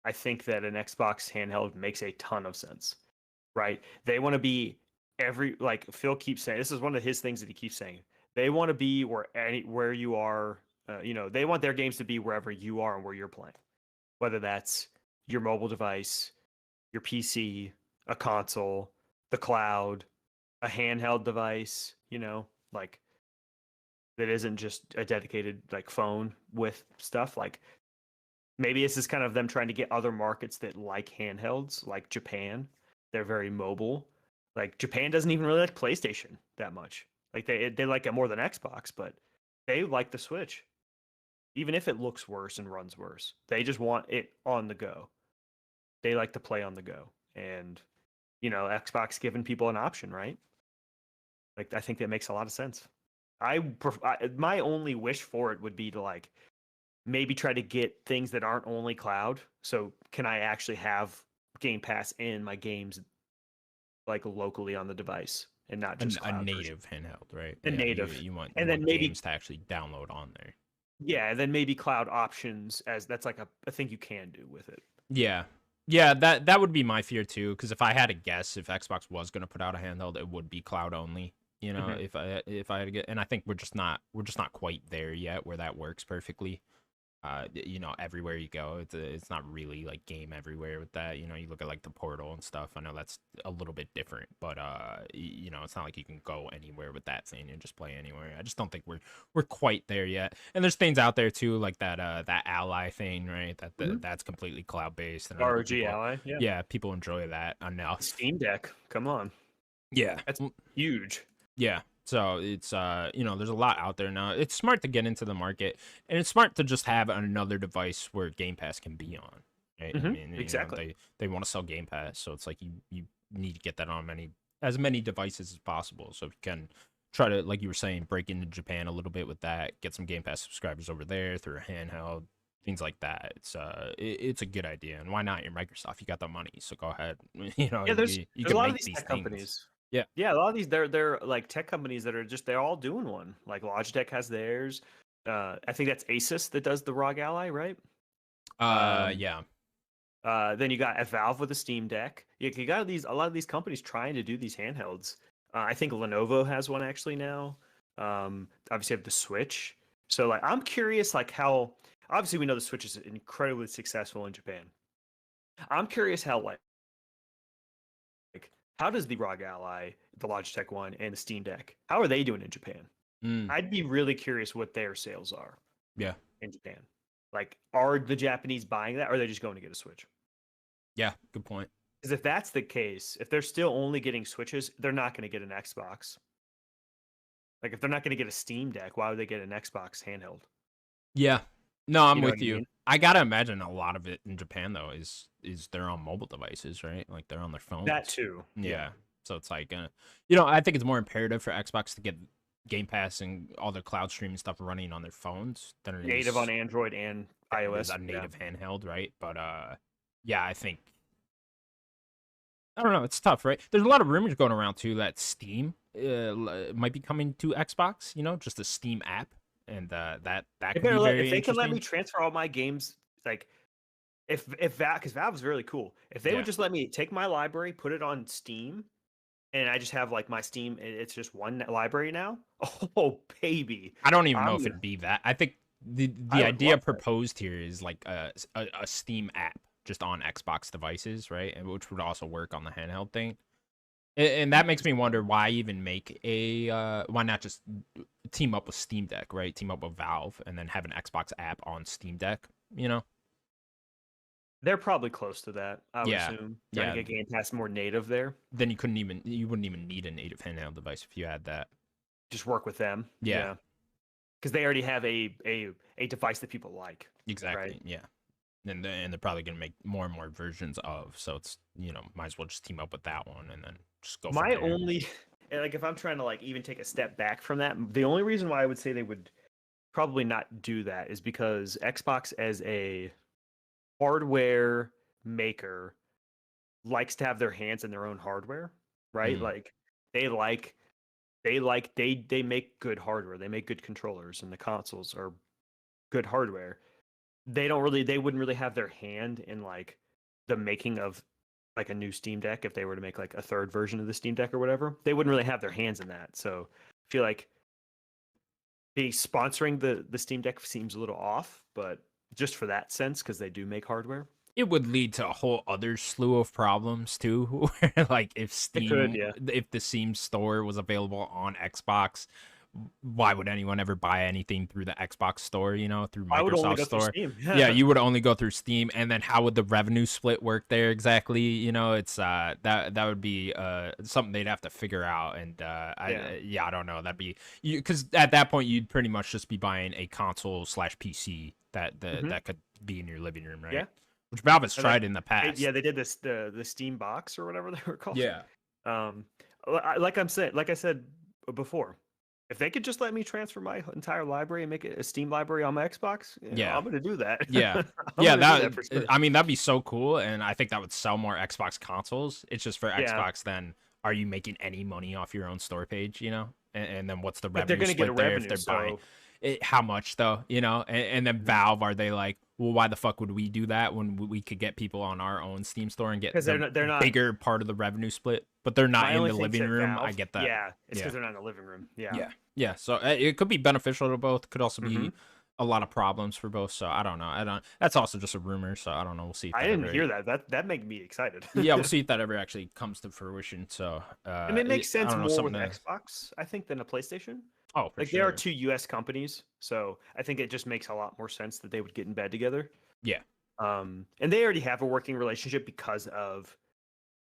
I think that an Xbox handheld makes a ton of sense. Right? They want to be like Phil keeps saying, this is one of his things that he keeps saying. They want to be where you are. They want their games to be wherever you are and where you're playing, whether that's your mobile device, your PC, a console, the cloud, a handheld device. Like that isn't just a dedicated like phone with stuff. Like maybe this is kind of them trying to get other markets that like handhelds, like Japan. They're very mobile. Like Japan doesn't even really like PlayStation that much. Like they like it more than Xbox, but they like the Switch. Even if it looks worse and runs worse, they just want it on the go. They like to play on the go, and Xbox giving people an option, right? Like I think that makes a lot of sense. My only wish for it would be to like maybe try to get things that aren't only cloud. So can I actually have Game Pass in my games like locally on the device and not just a native handheld, right? A native. You want maybe games to actually download on there. Yeah, and then maybe cloud options as that's like a thing you can do with it. Yeah. Yeah, that would be my fear too, because if I had to guess, if Xbox was going to put out a handheld, it would be cloud only. If I had to get, and I think we're just not quite there yet where that works perfectly. Everywhere you go, it's not really like game everywhere with that. You look at like the Portal and stuff. I know that's a little bit different, but it's not like you can go anywhere with that thing and just play anywhere. I just don't think we're quite there yet. And there's things out there too, like that Ally thing, right? That's completely cloud based. And ROG Ally, yeah, people enjoy that enough. Steam Deck, come on, yeah, that's huge. Yeah. So it's there's a lot out there now. It's smart to get into the market, and it's smart to just have another device where Game Pass can be on. Right? I mean, exactly. They want to sell Game Pass, so it's like you need to get that on as many devices as possible. So if you can try to, like you were saying, break into Japan a little bit with that, get some Game Pass subscribers over there through a handheld, things like that. It's a good idea, and why not? You're Microsoft, you got the money, so go ahead. There's a lot of these tech things. companies. Yeah, a lot of these they're like tech companies that are they're all doing one. Like Logitech has theirs. I think that's Asus that does the ROG Ally, right? Yeah. Then you got Valve with the Steam Deck. You got a lot of these companies trying to do these handhelds. I think Lenovo has one actually now. Obviously, you have the Switch. So like, I'm curious, like how obviously we know the Switch is incredibly successful in Japan. I'm curious how like how does the ROG Ally, the Logitech one, and the Steam Deck, how are they doing in Japan? Mm, I'd be really curious what their sales are yeah, in Japan. Like, are the Japanese buying that, or are they just going to get a Switch? yeah, good point. Because if that's the case, if they're still only getting Switches, they're not going to get an Xbox. Like, if they're not going to get a Steam Deck, why would they get an Xbox handheld? Yeah, no, I'm You know what with I you. mean? I gotta imagine a lot of it in Japan though is they're on mobile devices, right? Like they're on their That phones. too. Yeah. Yeah, so it's like, you know, I think it's more imperative for Xbox to get Game Pass and all their cloud streaming stuff running on their phones than Native on Android and it is iOS. a Yeah. native handheld, right? But yeah, I think I don't know. It's tough, right? There's a lot of rumors going around too that Steam might be coming to Xbox. You know, just a Steam app, and that could be If very they can let me interesting. transfer all my games, like if that, because Valve's really cool. If they would Yeah, just let me take my library, put it on Steam, and I just have like my Steam, it's just one library now. Oh baby, I don't even know I'm if gonna. it'd be that. I think I the would idea love that. proposed here is like a Steam app just on Xbox devices, right? And which would also work on the handheld thing. And that makes me wonder why even make a why not just team up with Steam Deck, right? Team up with Valve and then have an Xbox app on Steam Deck, you know? They're probably close to that. I would Yeah. assume trying to Yeah. get Game Pass more native there. Then you wouldn't even need a native handheld device if you had that. Just work with them. Yeah, Yeah, because they already have a device that people like, right? exactly. Yeah. And they're probably gonna make more and more versions of, so it's, you know, might as well just team up with that one and then just go from My there. only and like if I'm trying to like even take a step back from that, the only reason why I would say they would probably not do that is because Xbox as a hardware maker likes to have their hands in their own hardware, right? Mm, Like they like they make good hardware. They make good controllers and the consoles are good hardware. They wouldn't really have their hand in like the making of like a new Steam Deck if they were to make like a third version of the Steam Deck or whatever. They wouldn't really have their hands in that. So I feel like the sponsoring the Steam Deck seems a little off, but just for that sense because they do make hardware. it would lead to a whole other slew of problems too, where like It could, yeah. If the Steam store was available on Xbox, why would anyone ever buy anything through the Xbox store, you know, through I would only Microsoft go through store? Steam. Yeah, you would only go through Steam, and then how would the revenue split work there exactly? You know, it's that would be something they'd have to figure out, and Yeah. yeah, I don't know. That'd be because at that point you'd pretty much just be buying a console slash PC Hmm. that could be in your living room, right? Yeah. Which Valve has And like tried in the past. yeah, they did this the Steam box or whatever they were called. Yeah. Um, like I said before, if they could just let me transfer my entire library and make it a Steam library on my Xbox, Yeah. I'm gonna do that. Yeah. I'm Yeah, gonna do that for sure. I mean that'd be so cool, and I think that would sell more Xbox consoles. It's just for Yeah, Xbox then are you making any money off your own store page, you know? And then what's the but they're revenue gonna get a split there if revenue, they're buying so it, how much though, you know? And then Mhm. Valve, are they like, well, why the fuck would we do that when we could get people on our own Steam store and get because the they're not. bigger part of the revenue split, but they're not My in only the thing's living at room? I Valve. get that. Yeah, it's Yeah. because they're not in the living room. Yeah. Yeah. Yeah. So it could be beneficial to both. Could also Hmm. be a lot of problems for both. So I don't know. I don't. That's also just a rumor. So I don't know. We'll see if I that didn't ever. hear that. That made me excited. Yeah, we'll see if that ever actually comes to fruition. So And it makes I sense don't know more with something. Xbox, I think, than a PlayStation. Oh, for Like they are sure. two US companies, so I think it just makes a lot more sense that they would get in bed together. Yeah. And they already have a working relationship because of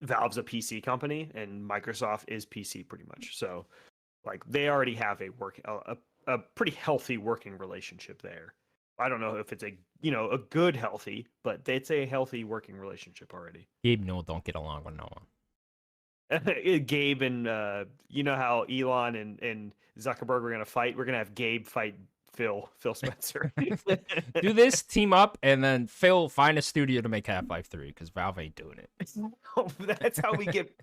Valve's a PC company and Microsoft is PC pretty much. So like they already have a pretty healthy working relationship there. I don't know if it's a good healthy, but it's a healthy working relationship already. Gabe Newell don't get along with no one. Gabe and you know how Elon and Zuckerberg were gonna fight. We're gonna have Gabe fight Phil Spencer. Do this, team up, and then Phil find a studio to make Half-Life 3 because Valve ain't doing it. That's how we get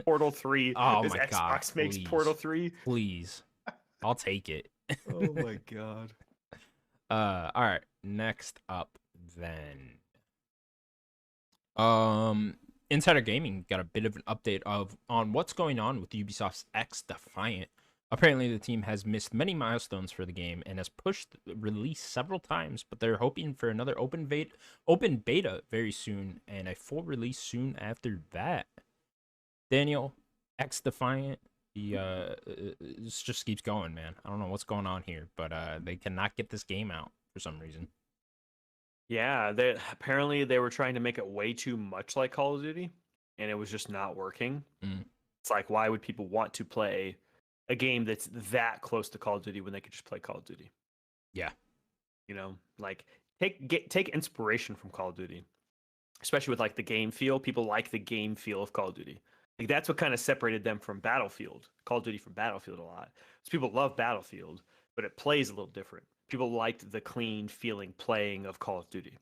Portal 3. Oh Is my god, Xbox makes Portal 3. please, I'll take it. Oh my god. All right. Next up, then, Insider Gaming got a bit of an update of on what's going on with Ubisoft's X Defiant. Apparently, the team has missed many milestones for the game and has pushed release several times, but they're hoping for another open beta very soon and a full release soon after that. Daniel, X Defiant, this just keeps going, man. I don't know what's going on here, but they cannot get this game out for some reason. Yeah, apparently they were trying to make it way too much like Call of Duty, and it was just not working. It's like, why would people want to play a game that's that close to Call of Duty when they could just play Call of Duty? Yeah. You know, like take inspiration from Call of Duty, especially with like the game feel. People like the game feel of Call of Duty. Like that's what kind of separated them from Battlefield, Call of Duty from Battlefield a lot. So people love Battlefield, but it plays a little different. People liked the clean feeling playing of Call of Duty.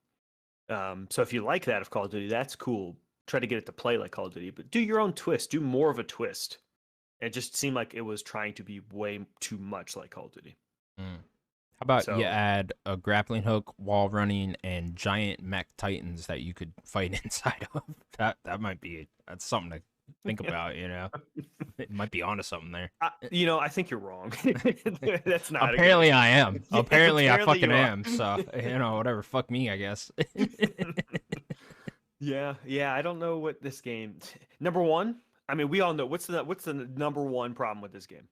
So if you like that of Call of Duty, that's cool. Try to get it to play like Call of Duty, but do your own twist. Do more of a twist. It just seemed like it was trying to be way too much like Call of Duty. How about you add a grappling hook, wall running, and giant mech titans that you could fight inside of? That might be that's something to think about. You know, it might be onto something there. I think you're wrong. That's not. Apparently, I am. Apparently, I fucking am. So whatever. Fuck me, I guess. Yeah. I don't know what this game. Number one. I mean, we all know what's the number one problem with this game.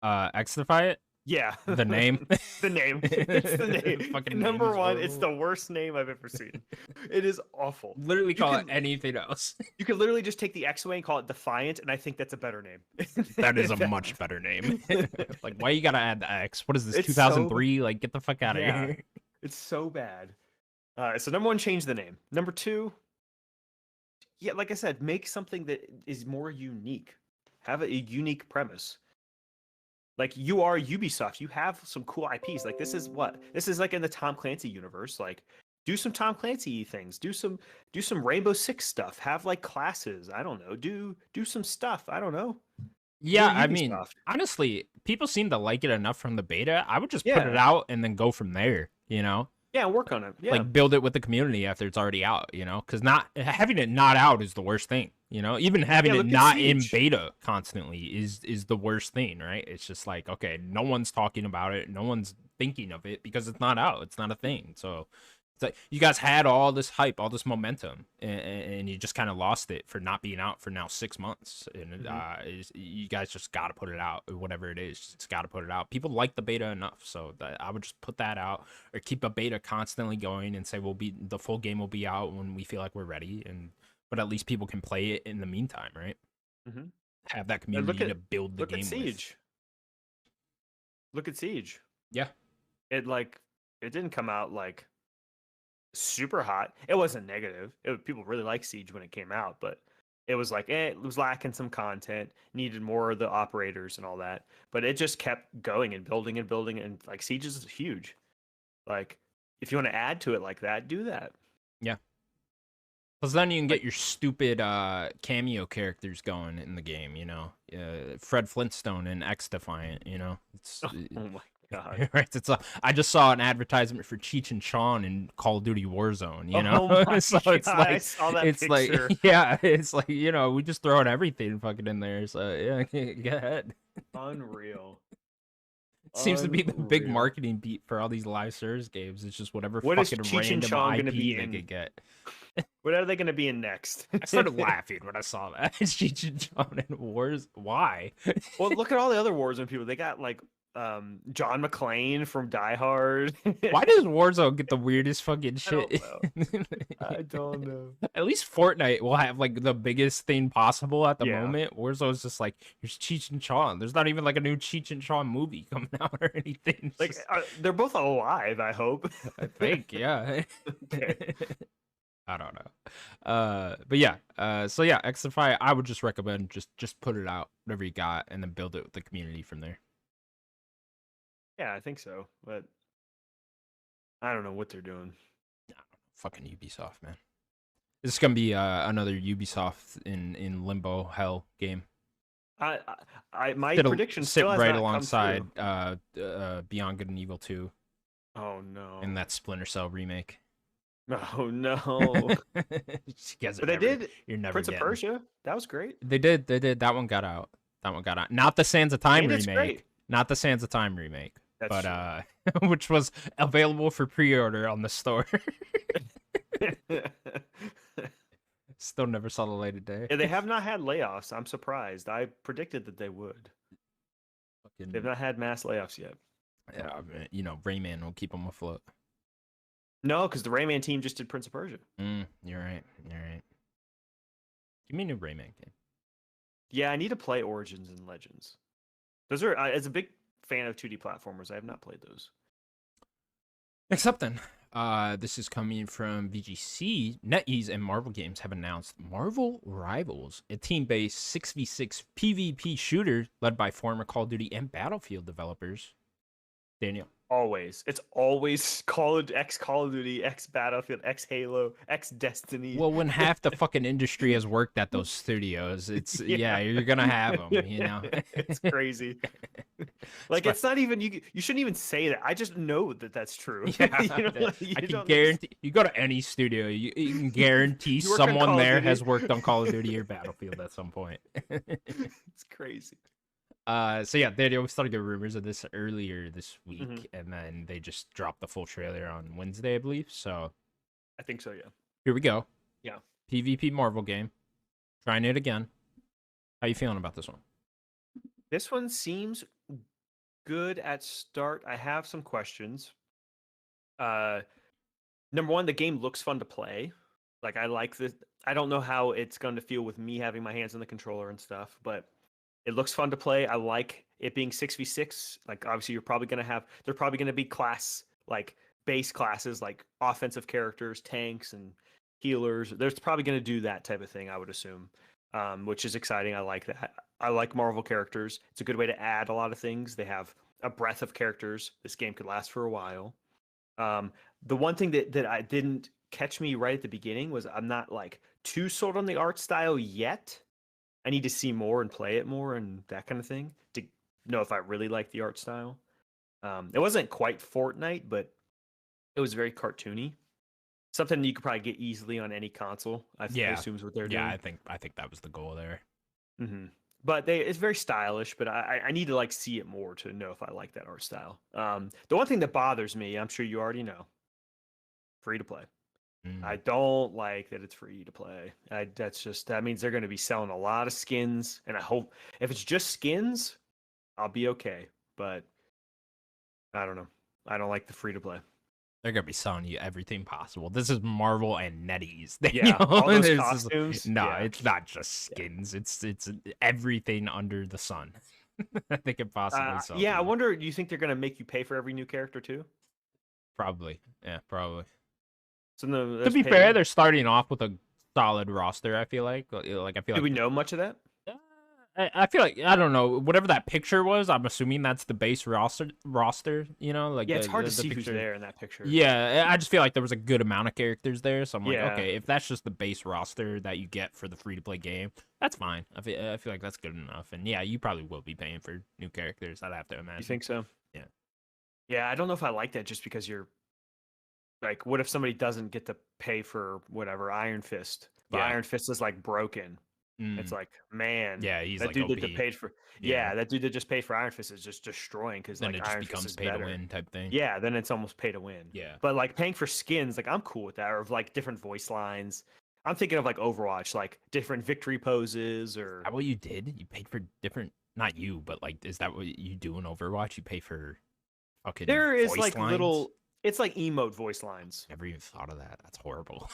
Exify it. Yeah, the name. The name. It's the name. Fucking number name one. It's the worst name I've ever seen. It is awful. Literally call it anything else. You could literally just take the X-Wing and call it Defiant, and I think that's a better name. That is a much better name. Like, why you gotta add the X? What is this? 2003? Like, get the fuck out of here. It's so bad. So number one, change the name. Number two, yeah, like I said, make something that is more unique. Have a unique premise. Like, you are Ubisoft. You have some cool IPs. Like, this is like in the Tom Clancy universe. Like, do some Tom Clancy things. Do some Rainbow Six stuff. Have like classes. I don't know. Do some stuff. I don't know. Yeah, I mean, honestly, people seem to like it enough from the beta. I would just put it out and then go from there. You know. Yeah, work on it. Yeah. Like, build it with the community after it's already out, because having it not out is the worst thing, even having it not in beta constantly is the worst thing, right? It's just like, okay, no one's talking about it, no one's thinking of it because it's not out, it's not a thing. So it's like you guys had all this hype, all this momentum, and you just kind of lost it for not being out for now 6 months. And you guys just got to put it out, whatever it is. It's got to put it out. People like the beta enough, so I would just put that out or keep a beta constantly going and say the full game will be out when we feel like we're ready. But at least people can play it in the meantime, right? Mm-hmm. Have that community to build the game. Look at Siege. Look at Siege. Yeah, it didn't come out like super hot. It wasn't negative. People really liked Siege when it came out, but it was like it was lacking some content, needed more of the operators and all that. But it just kept going and building, and like Siege is huge. Like, if you want to add to it like that, do that. Yeah. Because then you can get your stupid cameo characters going in the game, Fred Flintstone and X Defiant, It's, oh my god! Right? I just saw an advertisement for Cheech and Chong in Call of Duty Warzone, Oh my so it's god, like I saw that it's picture. like yeah, it's like we just throwing everything fucking in there. So yeah, go ahead. Unreal. Seems to be the big marketing beat for all these live service games. It's just whatever what fucking is Cheech and random Chong IP gonna be they could get. What are they going to be in next? I started laughing when I saw that. Cheech and Chong and Wars. Why? Well, look at all the other Warzone people. They got like John McClane from Die Hard. Why does Warzone get the weirdest fucking shit? I don't know. At least Fortnite will have like the biggest thing possible at the moment. Warzone's just like, here's Cheech and Chong. There's not even like a new Cheech and Chong movie coming out or anything. It's like just... they're both alive, I hope. I think, yeah. Okay. I don't know. But yeah. So yeah, Xify, I would just recommend just put it out, whatever you got, and then build it with the community from there. Yeah, I think so. But I don't know what they're doing. Fucking Ubisoft, man. This is gonna be another Ubisoft in limbo hell game. My prediction sit still right has alongside Beyond Good and Evil 2. Oh no. And that Splinter Cell remake. Oh no. But they did You're never Prince of Persia. That was great. They did. That one got out. That one got on. Not the Sands of Time And it's remake. great. Not the Sands of Time remake. That's But which was available for pre-order on the store. true. Still never saw the light of day. Yeah, they have not had layoffs. I'm surprised. I predicted that they would. They've not had mass layoffs yet. Yeah, man, Rayman will keep them afloat. No, because the Rayman team just did Prince of Persia. You're right. Give me a new Rayman game. Yeah, I need to play Origins and Legends. Those are, as a big fan of 2D platformers, I have not played those. Next up, then, this is coming from VGC. NetEase and Marvel Games have announced Marvel Rivals, a team-based 6v6 PvP shooter led by former Call of Duty and Battlefield developers. Daniel. Always. It's always Call of Duty, X Battlefield, X Halo, X Destiny. Well, when half the fucking industry has worked at those studios, it's yeah you're gonna have them. It's crazy. Like it's not even you shouldn't even say that. I just know that that's true. Yeah, I can guarantee. You go to any studio, you can guarantee someone there has worked on Call of Duty or Battlefield at some point. It's crazy. So yeah, we started getting rumors of this earlier this week, and then they just dropped the full trailer on Wednesday, I believe. So I think so, yeah. Here we go. Yeah. PvP Marvel game. Trying it again. How you feeling about this one? This one seems good at start. I have some questions. Number one, the game looks fun to play. Like I like this. I don't know how it's going to feel with me having my hands on the controller and stuff, but it looks fun to play. I like it being 6v6. Like obviously they're probably going to be base classes like offensive characters, tanks and healers. There's probably going to do that type of thing, I would assume. Which is exciting. I like that. I like Marvel characters. It's a good way to add a lot of things. They have a breadth of characters. This game could last for a while. The one thing that I didn't catch me right at the beginning was I'm not like too sold on the art style yet. I need to see more and play it more and that kind of thing to know if I really like the art style. It wasn't quite Fortnite, but it was very cartoony. Something you could probably get easily on any console. I assume is what they're doing. Yeah, I think that was the goal there. Mm-hmm. But it's very stylish. But I need to see it more to know if I like that art style. The one thing that bothers me, I'm sure you already know, free to play. I don't like that it's free to play. That means they're going to be selling a lot of skins, and I hope if it's just skins, I'll be okay. But I don't know. I don't like the free to play. They're gonna be selling you everything possible. This is Marvel and NetEase. Yeah, all those costumes. It's not just skins. Yeah. It's everything under the sun. They could possibly sell. Yeah, I wonder. Do you think they're gonna make you pay for every new character too? Probably. Yeah, probably. So to be fair, they're starting off with a solid roster. I feel like. Do we know much of that? I feel like I don't know whatever that picture was. I'm assuming that's the base roster. You know, it's hard to see who's there in that picture. Yeah, I just feel like there was a good amount of characters there, so I'm like, okay, if that's just the base roster that you get for the free to play game, that's fine. I feel like that's good enough. And yeah, you probably will be paying for new characters. I'd have to imagine. You think so? Yeah. Yeah, I don't know if I like that just because you're like, what if somebody doesn't get to pay for whatever Iron Fist? But Iron Fist is broken. It's like, man, he's that dude OP. that paid for that dude that just paid for Iron Fist is just destroying because then it just Iron becomes Fist is pay better. to win type thing. Yeah, then it's almost pay to win. Yeah, but paying for skins, I'm cool with that, or different voice lines. I'm thinking of Overwatch, different victory poses, or how what you did? You paid for different, not you, but is that what you do in Overwatch? You pay for fucking. There is voice lines? little. It's emote voice lines. Never even thought of that. That's horrible.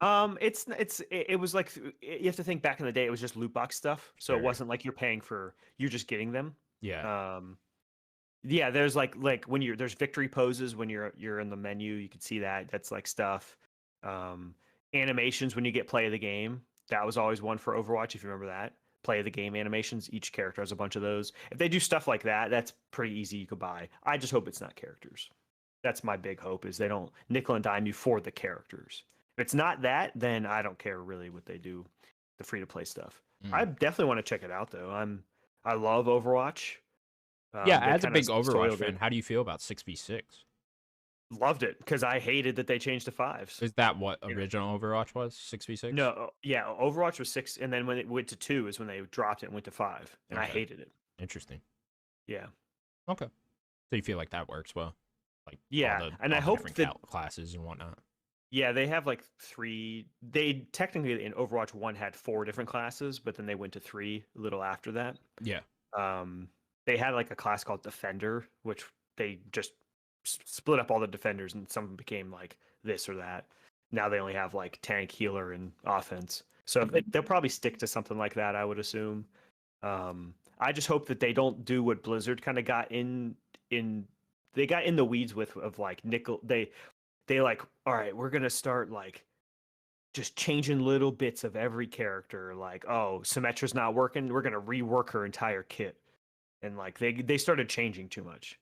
It was you have to think back in the day. It was just loot box stuff, so it wasn't you're paying for. You're just getting them. Yeah. Yeah. There's when there's victory poses when you're in the menu. You can see that. That's stuff. Animations when you get play of the game. That was always one for Overwatch. If you remember that play of the game animations, each character has a bunch of those. If they do stuff like that, that's pretty easy. You could buy. I just hope it's not characters. That's my big hope is they don't nickel and dime you for the characters. If it's not that, then I don't care really what they do, the free to play stuff. I definitely want to check it out though. I love Overwatch. As a big Overwatch fan, how do you feel about 6v6? Loved it because I hated that they changed to fives. Is that what You know? original Overwatch was? 6v6? No, yeah, Overwatch was 6, and then when it went to 2 is when they dropped it and went to 5, and I Okay. hated it. Interesting. Yeah, Okay. So you feel like that works well? Like yeah, and I all the hope different that classes and whatnot. yeah they have like 3. They technically in Overwatch 1 had 4 different classes, but then they went to 3 a little after that. Yeah. They had like a class called Defender, which they just split up all the defenders, and some of them became like this or that. Now they only have like tank, healer, and offense. So they'll probably stick to something like that, I would assume. I just hope that they don't do what Blizzard kind of got in. They got in the weeds with of like nickel. They like, all right, we're gonna start like just changing little bits of every character. Like, oh, Symmetra's not working. We're gonna rework her entire kit, and like they started changing too much.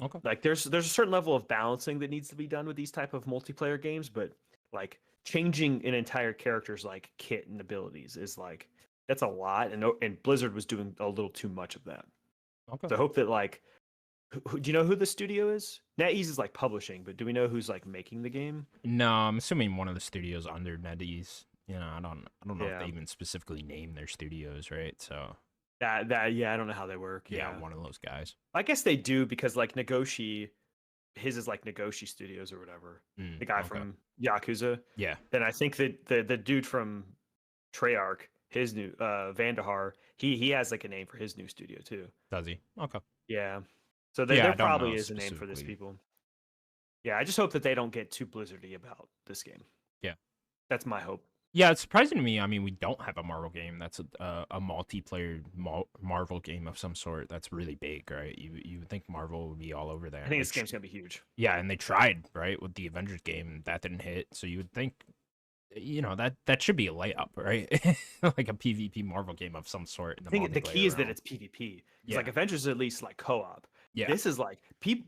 Okay. Like there's a certain level of balancing that needs to be done with these type of multiplayer games, but like changing an entire character's like kit and abilities is like that's a lot, and Blizzard was doing a little too much of that. Okay. So I hope that like do you know who the studio is? NetEase is like publishing, but do we know who's like making the game? No, I'm assuming one of the studios under NetEase. You know, I don't know if Yeah. they even specifically name their studios, right? So That yeah, I don't know how they work. yeah, Yeah. one of those guys. I guess they do because like Nagoshi, his is like Nagoshi Studios or whatever. The guy Okay. from Yakuza. Yeah. Then I think that the dude from Treyarch, his new Vandahar, he has like a name for his new studio too. Does he? Okay. Yeah. So Yeah, I there don't probably know is a name for this specifically. people. Yeah, I just hope that they don't get too blizzardy about this game. Yeah. That's my hope. Yeah, it's surprising to me. I mean, we don't have a Marvel game that's a multiplayer Marvel game of some sort that's really big, right? You would think Marvel would be all over there. I think this game's gonna be huge. Yeah, and they tried, right, with the Avengers game. That didn't hit. So you would think, you know, that should be a layup, right? Like a PvP Marvel game of some sort. In the I think the key is that realm. it's PvP. It's Yeah. like Avengers is at least like co-op. Yeah. This is like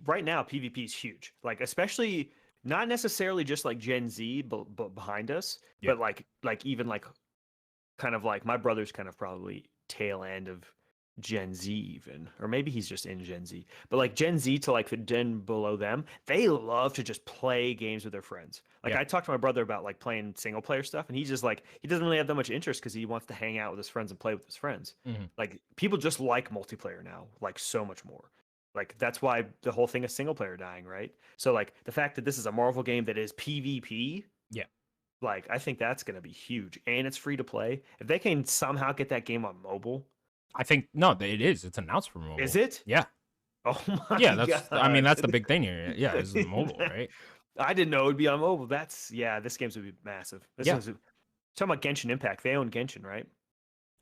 right now PvP is huge. Like especially not necessarily just like Gen Z behind us, Yeah. but like even like kind of like my brother's kind of probably tail end of Gen Z even, or maybe he's just in Gen Z. But like Gen Z to like the gen below them, they love to just play games with their friends. Like Yeah. I talked to my brother about like playing single player stuff, and he's just like he doesn't really have that much interest because he wants to hang out with his friends and play with his friends. Mhm. Like people just like multiplayer now, like so much more. Like that's why the whole thing is single player dying, right? So like the fact that this is a Marvel game that is PvP, Yeah. like I think that's gonna be huge, and it's free to play. If they can somehow get that game on mobile, I think no, it is. It's announced for mobile. is it? Yeah. Oh my Yeah, that's. I mean, God. that's the big thing here. Yeah, it's mobile, right? I didn't know it would be on mobile. That's yeah, this game's gonna be massive. This Yeah. game's talking about Genshin Impact. They own Genshin, right?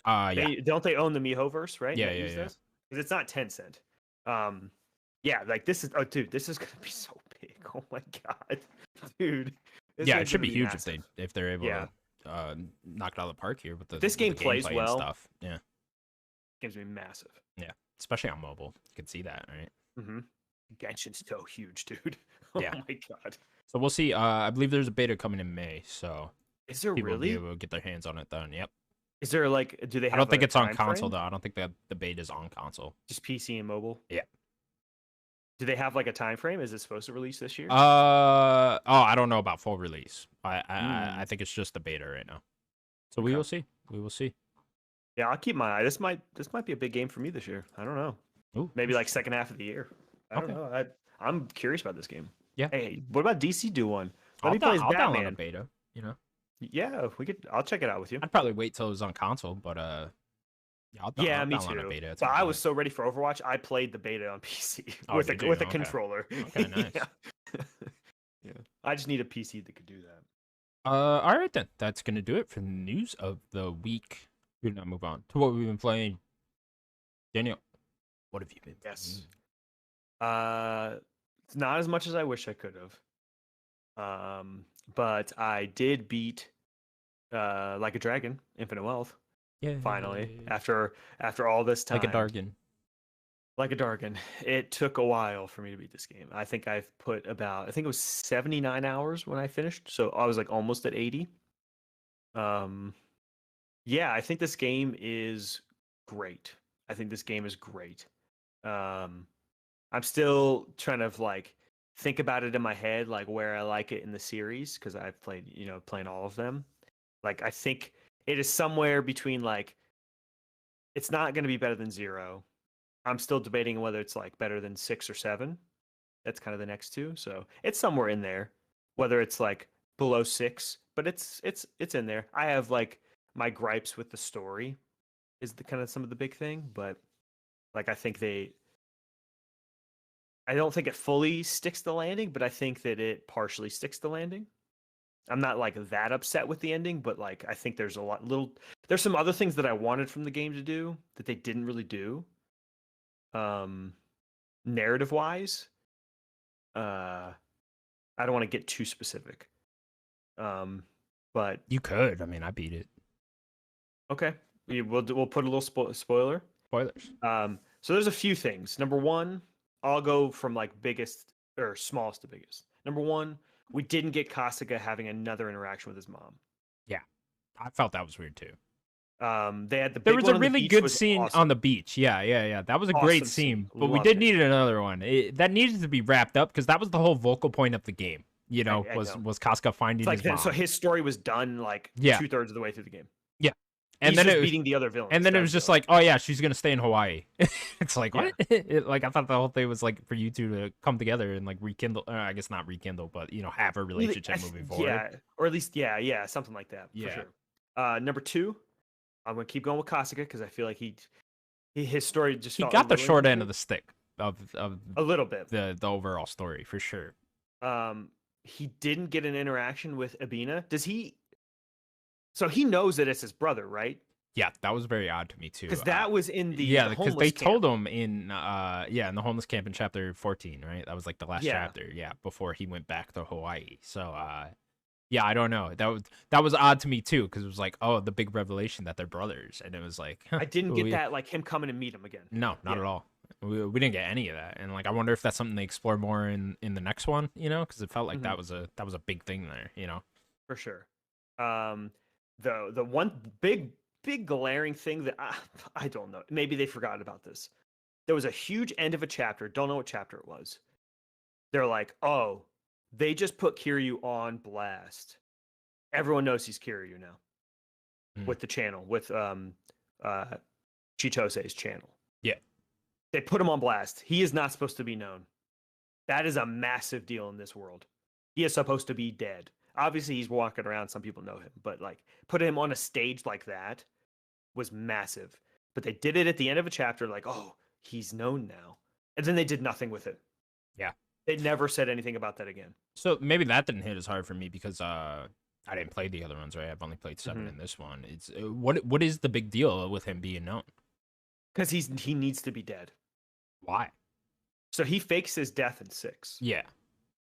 Yeah. Don't they own the Mihoverse, right? Yeah, That yeah, use yeah. this? 'Cause it's not Tencent. Yeah, like this is oh dude, this is gonna be so big. Oh my god. Dude. This Yeah, it game's should gonna be huge massive. if they're able Yeah. to knock it out of the park here with the This game with the plays gameplay and well. stuff. Yeah. Game's gonna be massive. Yeah. Especially on mobile. You can see that, right? Mm-hmm. Genshin's so huge, dude. Oh Yeah. my god. So we'll see. I believe there's a beta coming in May, so Is there people will be really? able to get their hands on it then. Yep. Is there like do they have I don't think a it's on time console frame? though. I don't think that the beta is on console. Just PC and mobile? Yeah. Do they have like a time frame? Is it supposed to release this year? I don't know about full release. I think it's just the beta right now. So we Okay. will see. We will see. Yeah, I'll keep my eye. This might be a big game for me this year. I don't know. Ooh, Maybe like second half of the year. I don't Okay. know. I'm curious about this game. Yeah. Hey, what about DC do one? Let I'll, me play as I'll download a Batman. beta. You know, Yeah, we could. I'll check it out with you. I'd probably wait till it was on console, but yeah, Yeah, I'll me download too. a beta. at But some I point. was so ready for Overwatch. I played the beta on PC Oh, with did a you? with a Okay. controller. Okay, nice. Yeah. Yeah. I just need a PC that could do that. All right then. That's gonna do it for the news of the week. We're gonna move on to what we've been playing. Daniel, what have you been playing? Yes. It's not as much as I wish I could have. But I did beat Like a Dragon, Infinite Wealth, Yeah, finally, after all this time. like a Dargan. Like a Dargan. It took a while for me to beat this game. I think I've put about I think it was 79 hours when I finished. So I was like almost at 80. Yeah, I think this game is great. I think this game is great. I'm still trying to like think about it in my head, like where I like it in the series, because I've played, playing all of them. Like I think it is somewhere between like it's not going to be better than 0. I'm still debating whether it's like better than 6 or 7. That's kind of the next two, so it's somewhere in there. Whether it's like below 6, but it's in there. I have like my gripes with the story is the kind of some of the big thing, but like I don't think it fully sticks the landing, but I think that it partially sticks the landing. I'm not like that upset with the ending, but like I think there's some other things that I wanted from the game to do that they didn't really do. Narrative wise, I don't want to get too specific. But You could. I mean, I beat it. okay, we'll put a little spoiler. Spoilers. So there's a few things. Number one, I'll go from like biggest or smallest to biggest. Number one, we didn't get Kasuga having another interaction with his mom. Yeah, I felt that was weird too. They had the There big was one a on the really beach good was scene awesome. on the beach. Yeah. That was a great Awesome scene, scene. but we Loved did it. need another one. That needed to be wrapped up because that was the whole vocal point of the game. I know. Was Casca finding It's like his mom. so his story was done like Yeah. 2/3 of the way through the game. Yeah. And He's then just it was, beating the other villains. and then it That was just the- like, oh yeah, she's gonna stay in Hawaii. It's like what? Like I thought the whole thing was like for you two to come together and like rekindle. I guess not rekindle, but have a relationship moving forward. Yeah, or at least yeah, something like that. Yeah. For sure. Number two, I'm gonna keep going with Kasuga because I feel like his story just He felt got a the little short end of incomplete. the stick of A little bit. the overall story for sure. He didn't get an interaction with Abina. Does he? So he knows that it's his brother, right? Yeah, that was very odd to me too. Because that was in the because they homeless camp. told him in in the homeless camp in chapter 14, right? That was like the last Yeah. chapter, before he went back to Hawaii. So I don't know. That was odd to me too because it was like, oh, the big revelation that they're brothers, and it was like I didn't get that, like him coming to meet him again. No, not Yeah. at all. We didn't get any of that, and like I wonder if that's something they explore more in the next one, because it felt like that was a big thing there, For sure. The one big glaring thing that I don't know. Maybe they forgot about this. There was a huge end of a chapter. Don't know what chapter it was. They're like, oh, they just put Kiryu on blast. Everyone knows he's Kiryu now. With the channel, with Chitose's channel. Yeah. They put him on blast. He is not supposed to be known. That is a massive deal in this world. He is supposed to be dead. Obviously, he's walking around. Some people know him, but like putting him on a stage like that was massive. But they did it at the end of a chapter, like, oh, he's known now. And then they did nothing with it. Yeah. They never said anything about that again. So maybe that didn't hit as hard for me because I didn't play the other ones, right? I've only played 7 in this one. It's what is the big deal with him being known? Because he needs to be dead. Why? So he fakes his death in 6. Yeah.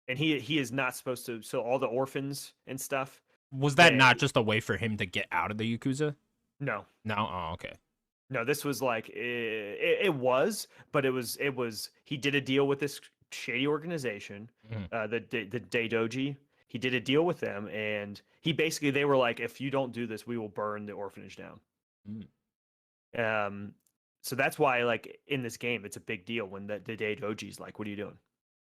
And he is not supposed to. So all the orphans and stuff. Was that not just a way for him to get out of the Yakuza? No. No. Oh, okay. No, this was like it was, but it was he did a deal with this shady organization, the Daidoji. He did a deal with them, and they were like, if you don't do this, we will burn the orphanage down. So that's why, like in this game, it's a big deal when the Daidoji's like, "What are you doing?"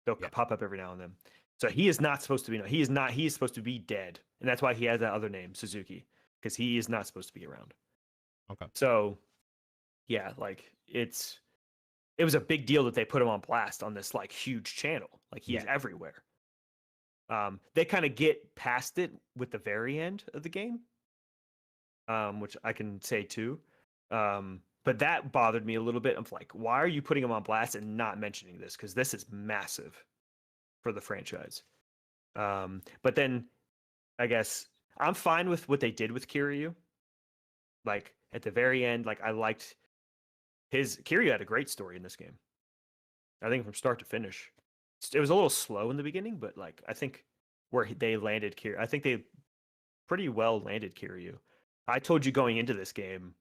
They'll pop up every now and then. So he is not supposed to be. He is not. He is supposed to be dead, and that's why he has that other name, Suzuki, because he is not supposed to be around. Okay. So, yeah, like it was a big deal that they put him on blast on this like huge channel. Like he's everywhere. They kind of get past it with the very end of the game, which I can say too. But that bothered me a little bit. I'm like, why are you putting him on blast and not mentioning this? Because this is massive for the franchise. But then I guess I'm fine with what they did with Kiryu. Like at the very end, like I liked Kiryu had a great story in this game. I think from start to finish. It was a little slow in the beginning, but like I think where they landed Kiryu, I think they pretty well landed Kiryu. I told you going into this game,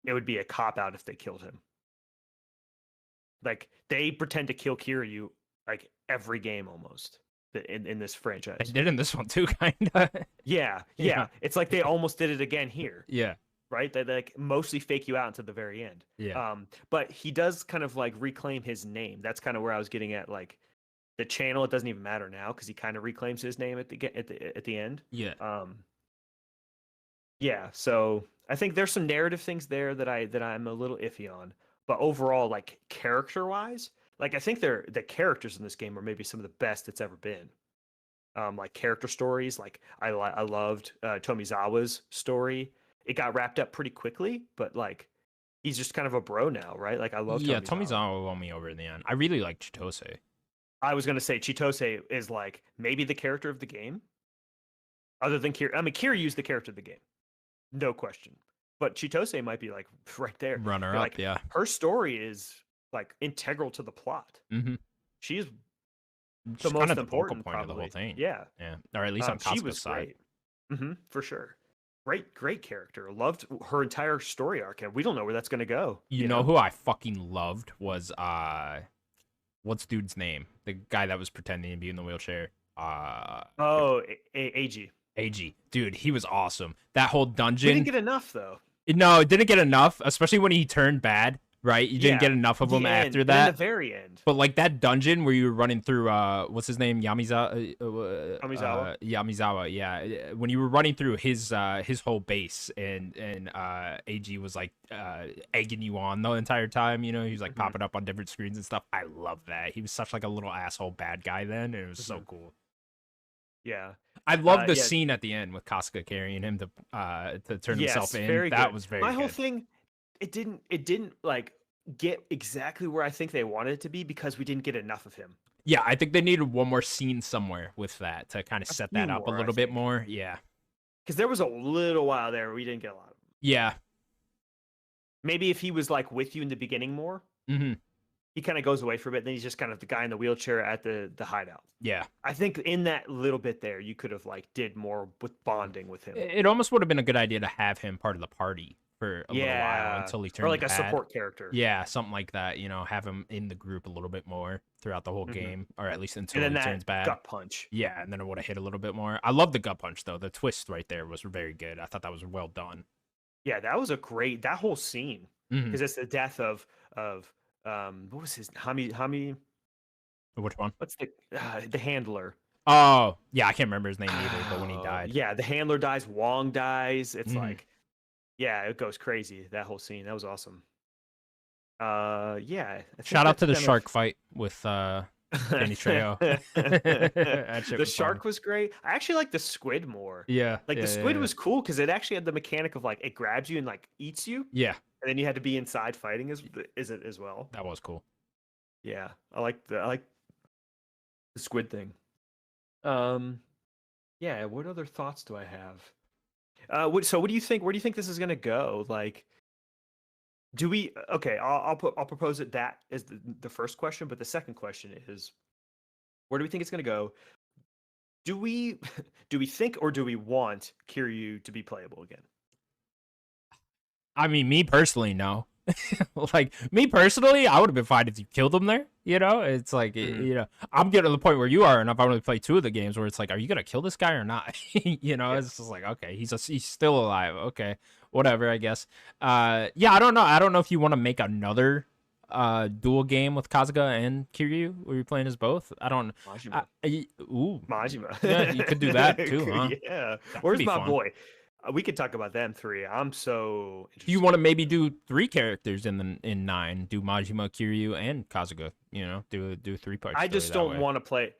it would be a cop out if they killed him. Like they pretend to kill Kiryu like every game almost in this franchise. They did in this one too, kind of. Yeah. It's like they almost did it again here. Yeah. Right? They like mostly fake you out until the very end. Yeah. But he does kind of like reclaim his name. That's kind of where I was getting at. Like the channel, it doesn't even matter now because he kind of reclaims his name at the end. Yeah. Yeah, so I think there's some narrative things there that I'm a little iffy on, but overall, like character wise, like I think the characters in this game are maybe some of the best it's ever been. Like character stories, like I loved Tomizawa's story. It got wrapped up pretty quickly, but like he's just kind of a bro now, right? Like I love Yeah, Tomizawa. Tomizawa won me over in the end. I really like Chitose. I was gonna say Chitose is like maybe the character of the game, other than Kiryu. I mean, Kiryu's the character of the game, no question. But Chitose might be like right there. Runner You're up, like, yeah. her story is like integral to the plot. Mm-hmm. She's the Just most kind of the important focal point probably. of the whole thing. Yeah, Yeah. Or at least on she Kasuga's was side. great. For sure. Great character. Loved her entire story arc, and we don't know where that's gonna go. You know who I fucking loved was what's dude's name? The guy that was pretending to be in the wheelchair. Oh, AG. AG. Dude, he was awesome. That whole We dungeon. didn't get enough though. No, it didn't get enough, especially when he turned bad, right? You didn't get enough of him after that. In the very end. But like that dungeon where you were running through what's his name? Yamizawa. Yamizawa, yeah. When you were running through his whole base and AG was like egging you on the entire time, he was like popping up on different screens and stuff. I love that. He was such like a little asshole bad guy then, and it was so cool. Yeah. I love the scene at the end with Kasuga carrying him to turn himself in. Very that good. was very My good. whole thing, it didn't like get exactly where I think they wanted it to be because we didn't get enough of him. Yeah, I think they needed one more scene somewhere with that to kind of set that up a little bit more. Yeah. Because there was a little while there where we didn't get a lot of him. Yeah. Maybe if he was like with you in the beginning more, he kind of goes away for a bit. Then he's just kind of the guy in the wheelchair at the hideout. Yeah. I think in that little bit there, you could have like did more with bonding with him. It almost would have been a good idea to have him part of the party for a little while until he turned or like bad. a support character. Yeah, something like that. Have him in the group a little bit more throughout the whole game, or at least until he turns bad. Gut punch. Yeah, and then it would have hit a little bit more. I love the gut punch though. The twist right there was very good. I thought that was well done. Yeah, that was that whole scene because it's the death of what was his Hami? Which one? What's the handler? Oh, yeah, I can't remember his name either. But when he died, yeah, the handler dies. Wong dies. It's like, yeah, it goes crazy. That whole scene, that was awesome. Yeah. Shout out to the shark fight with Danny Trejo. The shark was great. I actually like the squid more. Yeah, like the squid was cool because it actually had the mechanic of like it grabs you and like eats you. Yeah. And then you had to be inside fighting as well. That was cool. Yeah, I like the squid thing. Yeah. What other thoughts do I have? So what do you think? Where do you think this is gonna go? Like, do we? Okay, I'll propose it. That is the first question, but the second question is, where do we think it's gonna go? Do we think or do we want Kiryu to be playable again? I mean, me personally, no. Like, me personally, I would have been fine if you killed him there. It's like, I'm getting to the point where you are, and I've only played 2 of the games where it's like, are you going to kill this guy or not? It's just like, okay, he's still alive. Okay, whatever, I guess. Yeah, I don't know. I don't know if you want to make another dual game with Kasuga and Kiryu where you're playing as both. I don't know. Majima. Yeah, you could do that too, huh? Yeah. Where's my boy? We could talk about them 3. I'm so interested. Do you want to maybe do 3 characters in 9? Do Majima, Kiryu, and Kasuga? Do 3 parts. I just don't want to play.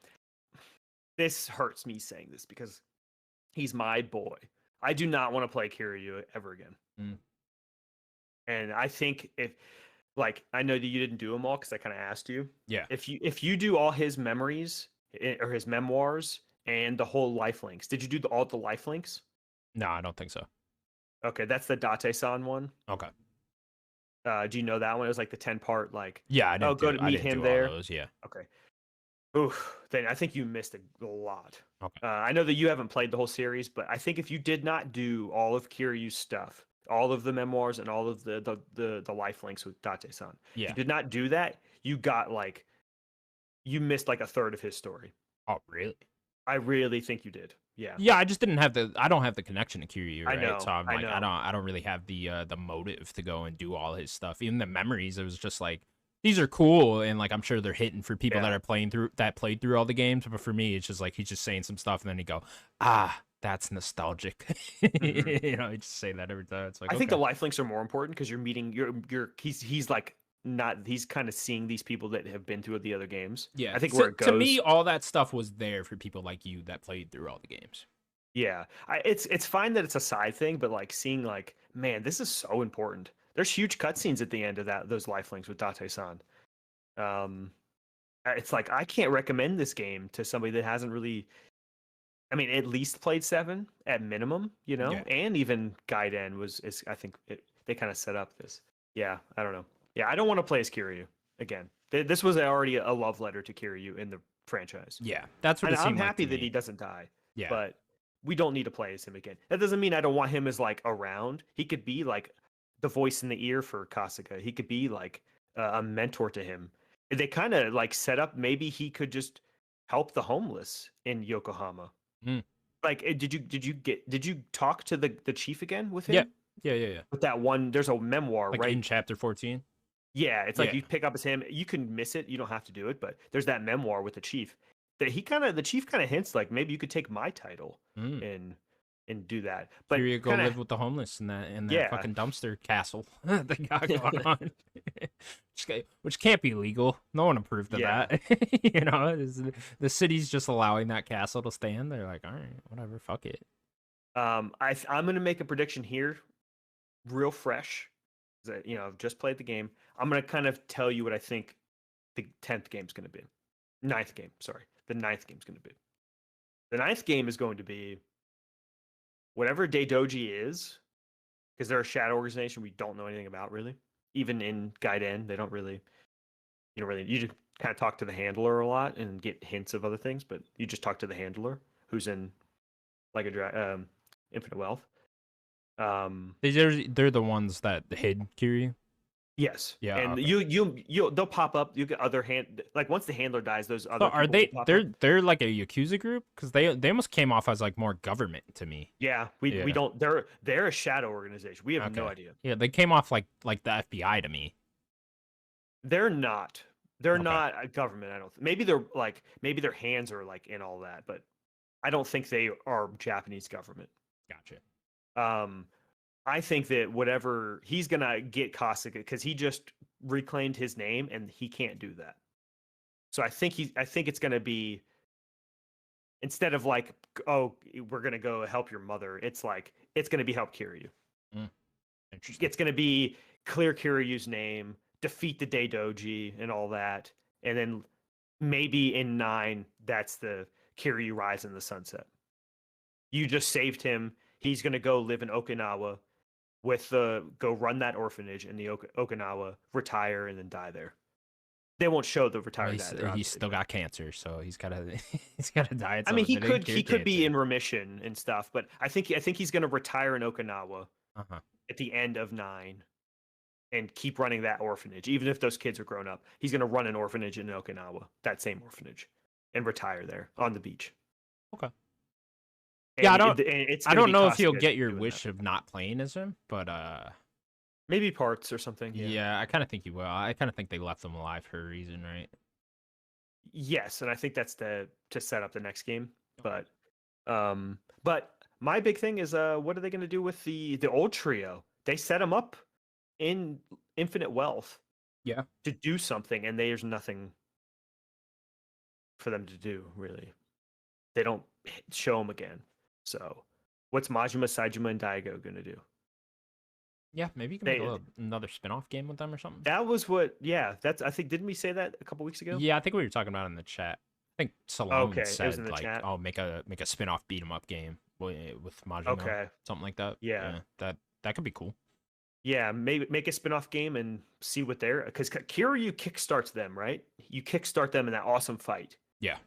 This hurts me saying this because he's my boy. I do not want to play Kiryu ever again. And I think I know that you didn't do them all because I kind of asked you. Yeah. If you do all his memories or his memoirs and the whole life links, did you do all the life links? No, I don't think so. Okay, that's the Date-san one. Okay. Do you know that one? It was like the 10-part, like... Yeah, I didn't go to meet him there. Those, yeah. Okay. Oof, then I think you missed a lot. Okay. I know that you haven't played the whole series, but I think if you did not do all of Kiryu's stuff, all of the memoirs and all of the life links with Date-san, yeah. if you did not do that, you missed like a third of his story. Oh, really? I really think you did. Yeah. Yeah, I just didn't have I don't have the connection to Kiryu, right? I know, so I'm like, know. I don't really have the motive to go and do all his stuff. Even the memories, it was just like these are cool, and like I'm sure they're hitting for people that Yeah. are played through all the games. But for me, it's just like he's just saying some stuff, and then he go, ah, that's nostalgic. Hmm. He just say that every time. It's like I think the okay, lifelinks are more important because you're meeting he's like not he's kind of seeing these people that have been through the other games. yeah. I think where it To me, goes, all that stuff was there for people like you that played through all the games. yeah, it's fine that it's a side thing, but like seeing like, man, this is so important. There's huge cutscenes at the end of those lifelinks with Date-san. Um, it's like I can't recommend this game to somebody that hasn't really, I mean, at least played 7 at minimum, Yeah, and even Gaiden I think they kind of set up this. Yeah, I don't know. Yeah, I don't want to play as Kiryu again. This was already a love letter to Kiryu in the franchise. yeah. That's what And it I'm seemed like happy to that he me. doesn't die, Yeah, but we don't need to play as him again. That doesn't mean I don't want him as like around. He could be like the voice in the ear for Kasuga. He could be like a mentor to him. They kind of like set up maybe he could just help the homeless in Yokohama. mm. Like, did you talk to the chief again with Yeah, him? yeah. With that one, there's a memoir, Like in right? chapter 14. Yeah, it's like Yeah. you pick up as him. You can miss it. You don't have to do it, but there's that memoir with the chief that the chief kind of hints like maybe you could take my title Mm. and do that. Here But you go kind of live with the homeless in that yeah, fucking dumpster castle they got going on, which can't be legal. No one approved of yeah. that. The city's just allowing that castle to stand. They're like, all right, whatever, fuck it. I'm gonna make a prediction here, real fresh. That I've just played the game. I'm gonna kind of tell you what I think the 10th game's gonna be. Ninth game, sorry, the ninth game's gonna be. The ninth game is going to be whatever Daidoji is, because they're a shadow organization we don't know anything about really. Even in Gaiden, they don't really, you just kind of talk to the handler a lot and get hints of other things, but you just talk to the handler who's in like Infinite Wealth. They're the ones that hid Kiryu. Yes, Yeah. and Okay. they'll pop up. You get other like once the handler dies, those So other are people will pop up. they're like a Yakuza group? Because they almost came off as like more government to me. Yeah, we Yeah. don't. They're a shadow organization. We have no Okay. idea. Yeah, they came off like the FBI to me. They're not. They're Okay. not a government. I don't. Maybe they're like maybe their hands are like in all that, but I don't think they are Japanese government. Gotcha. Um, I think that whatever he's gonna get Kasuga because he just reclaimed his name and he can't do that. So I think it's gonna be instead of like, oh, we're gonna go help your mother. It's like it's gonna be help Kiryu. Mm, interesting. It's gonna be clear Kiryu's name, defeat the Daidoji and all that, and then maybe in 9 that's the Kiryu rise in the sunset. You just saved him. He's gonna go live in Okinawa with go run that orphanage in the Okinawa, retire, and then die there. They won't show the Well, retired guy. he's still got cancer, so he's gotta he's gotta die. At I mean, some point. he could be in remission and stuff, but I think he's gonna retire in Okinawa Uh-huh. at the end of 9 and keep running that orphanage, even if those kids are grown up. He's gonna run an orphanage in Okinawa, that same orphanage, and retire there on the beach. Okay. And Yeah, it's I gonna don't be know if you'll Kasuga get your doing wish that. of not playing as him, but Maybe parts or something. yeah, I kind of think you will. I kind of think they left him alive for a reason, right? Yes, and I think that's to set up the next game. Okay. But my big thing is what are they going to do with the old trio? They set them up in Infinite Wealth Yeah. to do something, and there's nothing for them to do really. They don't show them again. So, what's Majima, Saijima, and Daigo going to do? Yeah, maybe you can They make another spin-off game with them or something. that was what. Yeah, that's. I think didn't we say that a couple weeks ago? Yeah, I think we were talking about it in the chat. I think Salone Okay, it was said in the like, chat. "Oh, make a spin-off beat 'em up game with Majima, Okay. something like that." Yeah. That could be cool. Yeah, maybe make a spin-off game and see what they're because Kiryu kickstarts them, right? You kickstart them in that awesome fight, Yeah.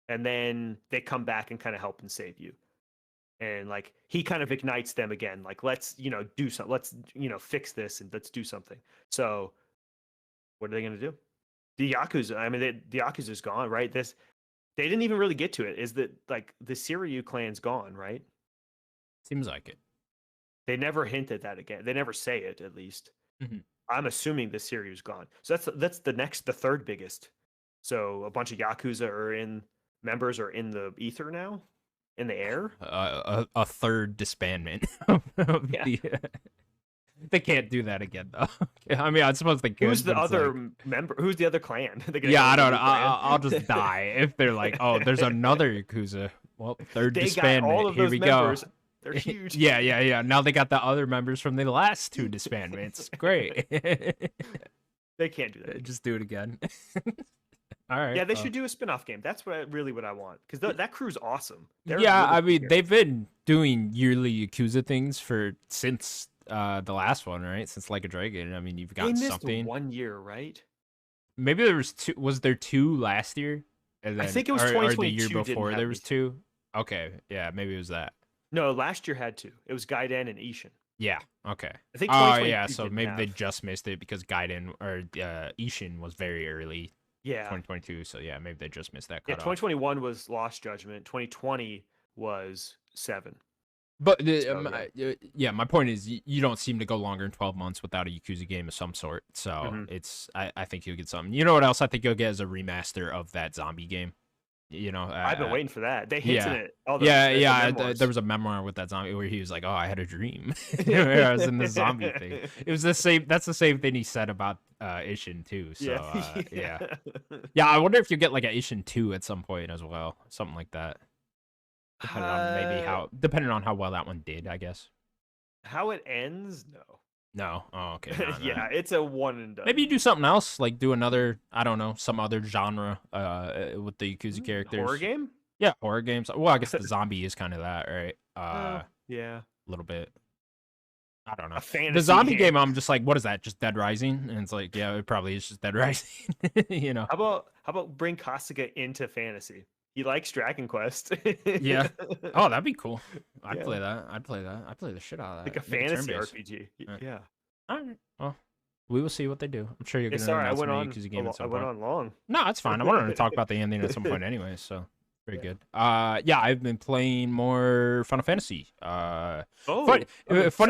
and then they come back and kind of help and save you. And like he kind of ignites them again, like let's do something, let's fix this and let's do something. So what are they gonna do? The Yakuza, I mean, the Yakuza's gone, right? They didn't even really get to it. Is that like the Siryu clan's gone, right? Seems like it. They never hint at that again. They never say it, at least. Mhm. I'm assuming this series is gone. So that's the third biggest. So a bunch of Yakuza members are in the ether now, in the air. A third disbandment. Yeah. They can't do that again, though. I mean, I suppose they could. Who's the other like... member? Who's the other clan? Yeah, I don't know. I'll just die if they're like, oh, there's another Yakuza. Well, third disbandment. Got all of Here we members. Go. They're huge. Yeah. Now they got the other members from the last 2 disbandments. Great. They can't do that. Just do it again. All right. Yeah, they should do a spin-off game. That's what I want, because that crew's awesome. Really I mean, they've been doing yearly Yakuza things since the last one, right? Since Like a Dragon. I mean, you've got something. 1 year, right? Maybe there was 2. Was there 2 last year? And then, I think it was 2022. Or the year before there was 2. Okay, yeah, maybe it was that. No, last year had 2. It was Gaiden and Ishin. Yeah. Okay. I think. Oh yeah. So maybe they just missed it because Gaiden or Ishin was very early. Yeah. 2022. So yeah, maybe they just missed that. Yeah. 2021 was Lost Judgment. 2020 was 7. But my point is, you don't seem to go longer than 12 months without a Yakuza game of some sort. So I think you'll get something. You know what else I think you'll get is a remaster of that zombie game. You know, I've been waiting for that. They hinted it. There was a memoir with that zombie where he was like, "Oh, I had a dream." I was in the zombie thing. It was the same. That's the same thing he said about Ishin too. So yeah. I wonder if you get like an Ishin 2 at some point as well, something like that. Depending on how well that one did, I guess. How it ends, no. No. Oh, okay. Yeah, it's a one and done. Maybe you do something else, like do another, I don't know, some other genre with the Yakuza characters. Horror game? Yeah, horror games. Well, I guess the zombie is kind of that, right? Yeah. A little bit. I don't know. A fantasy the zombie game, I'm just like, what is that? Just Dead Rising? And it's like, yeah, it probably is just Dead Rising. You know. How about bring Kasuga into fantasy? He likes Dragon Quest. Yeah. Oh, that'd be cool. I'd play that. I'd play the shit out of that. Like a fantasy RPG. Yeah. All right. Well, we will see what they do. I'm sure you're going to announce I went on long. No, it's fine. I wanted to talk about the ending at some point anyway, so very good. Yeah, I've been playing more Final Fantasy. Funny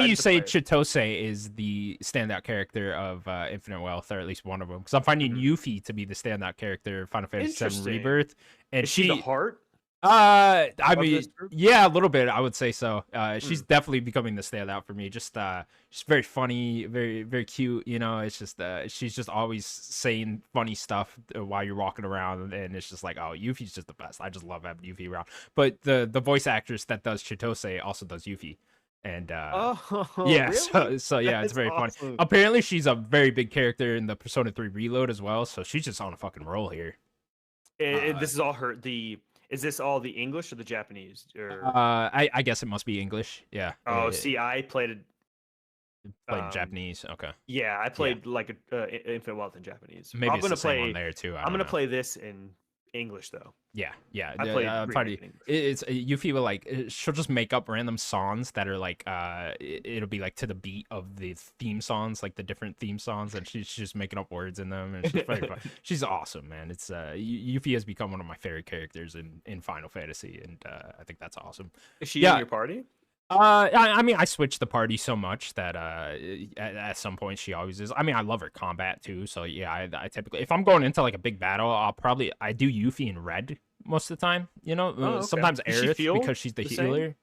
you say Chitose is the standout character of Infinite Wealth, or at least one of them, because I'm finding Yuffie to be the standout character of Final Fantasy VII Rebirth. And is she the heart? I mean, yeah, a little bit. I would say so. She's definitely becoming the standout for me. Just she's very funny, very very cute. You know, it's just she's just always saying funny stuff while you're walking around, and it's just like, oh, Yuffie's just the best. I just love having Yuffie around. But the voice actress that does Chitose also does Yuffie. And yeah, really? so yeah, it's very funny. Apparently, she's a very big character in the Persona 3 Reload as well. So she's just on a fucking roll here. This is all her. Is this all the English or the Japanese? Or I guess it must be English. Yeah. Oh, see, I played Japanese. Okay. Yeah, I played like Infinite Wealth in Japanese. Maybe I'm gonna play one there too. I'm gonna play this in English though. Yeah. I played it's you feel like she'll just make up random songs that are like it'll be like to the beat of the theme songs, like the different theme songs, and she's just making up words in them, and she's very fun. She's awesome, man. It's Yuffie has become one of my favorite characters in Final Fantasy, and I think that's awesome. Is she in your party? I mean, I switched the party so much that at some point she always is. I mean, I love her combat too, so yeah, I typically, if I'm going into like a big battle, I do Yuffie in red most of the time. You know, okay. Sometimes Aerith because she's the healer.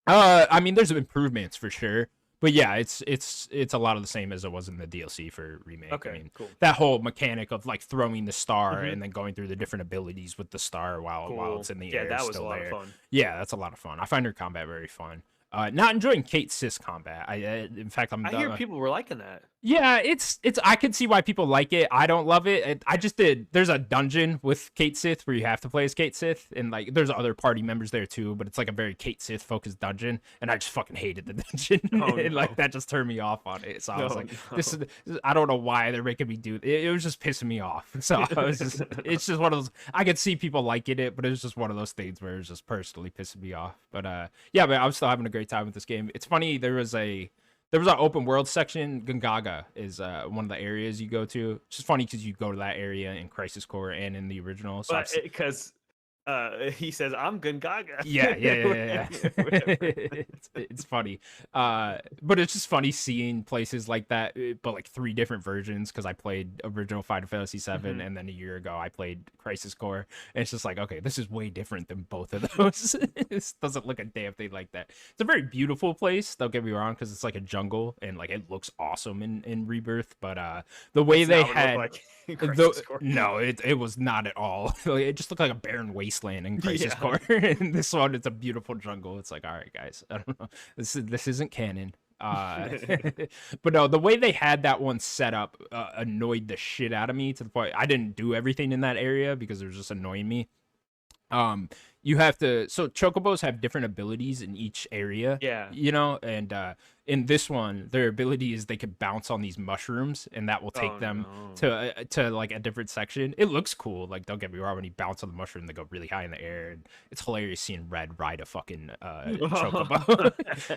I mean, there's improvements for sure, but yeah, it's a lot of the same as it was in the DLC for Remake. Okay, I mean, cool. That whole mechanic of like throwing the star and then going through the different abilities with the star while it's in the air. Yeah, that was still a lot there. of fun. Yeah, that's a lot of fun. I find her combat very fun. Not enjoying Kate Sis combat. In fact, I hear people were liking that. Yeah, it's. I can see why people like it. I don't love it. I just did. There's a dungeon with Kate Sith where you have to play as Kate Sith, and like there's other party members there too. But it's like a very Kate Sith focused dungeon, and I just fucking hated the dungeon. And like that just turned me off on it. So I was like, this is. I don't know why they're making me do it. It was just pissing me off. So I was just. It's just one of those. I could see people liking it, but it was just one of those things where it was just personally pissing me off. But yeah, but I'm still having a great time with this game. It's funny. There was an open world section. Gongaga is one of the areas you go to. It's just funny because you go to that area in Crisis Core and in the original. So because he says, "I'm Gungaga." Yeah, yeah, yeah, yeah. Whatever. It's funny. But it's just funny seeing places like that, but like three different versions because I played original Final Fantasy 7 Mhm. and then a year ago I played Crisis Core. And it's just like, okay, this is way different than both of those. This doesn't look a damn thing like that. It's a very beautiful place, don't get me wrong, because it's like a jungle and like it looks awesome in Rebirth, but the way That's they not what it looked had like in Though Crisis Core. no, it was not at all. It just looked like a barren wasteland in Crisis Yeah. Core. And this one, it's a beautiful jungle. It's like, all right, guys, I don't know. This isn't canon. But no, the way they had that one set up annoyed the shit out of me to the point I didn't do everything in that area because it was just annoying me. Um, you have to so chocobos have different abilities in each area, Yeah. you know, and in this one, their ability is they can bounce on these mushrooms, and that will take Oh them no. to like a different section. It looks cool, like don't get me wrong, when you bounce on the mushroom, they go really high in the air, and it's hilarious seeing Red ride a fucking chocobo.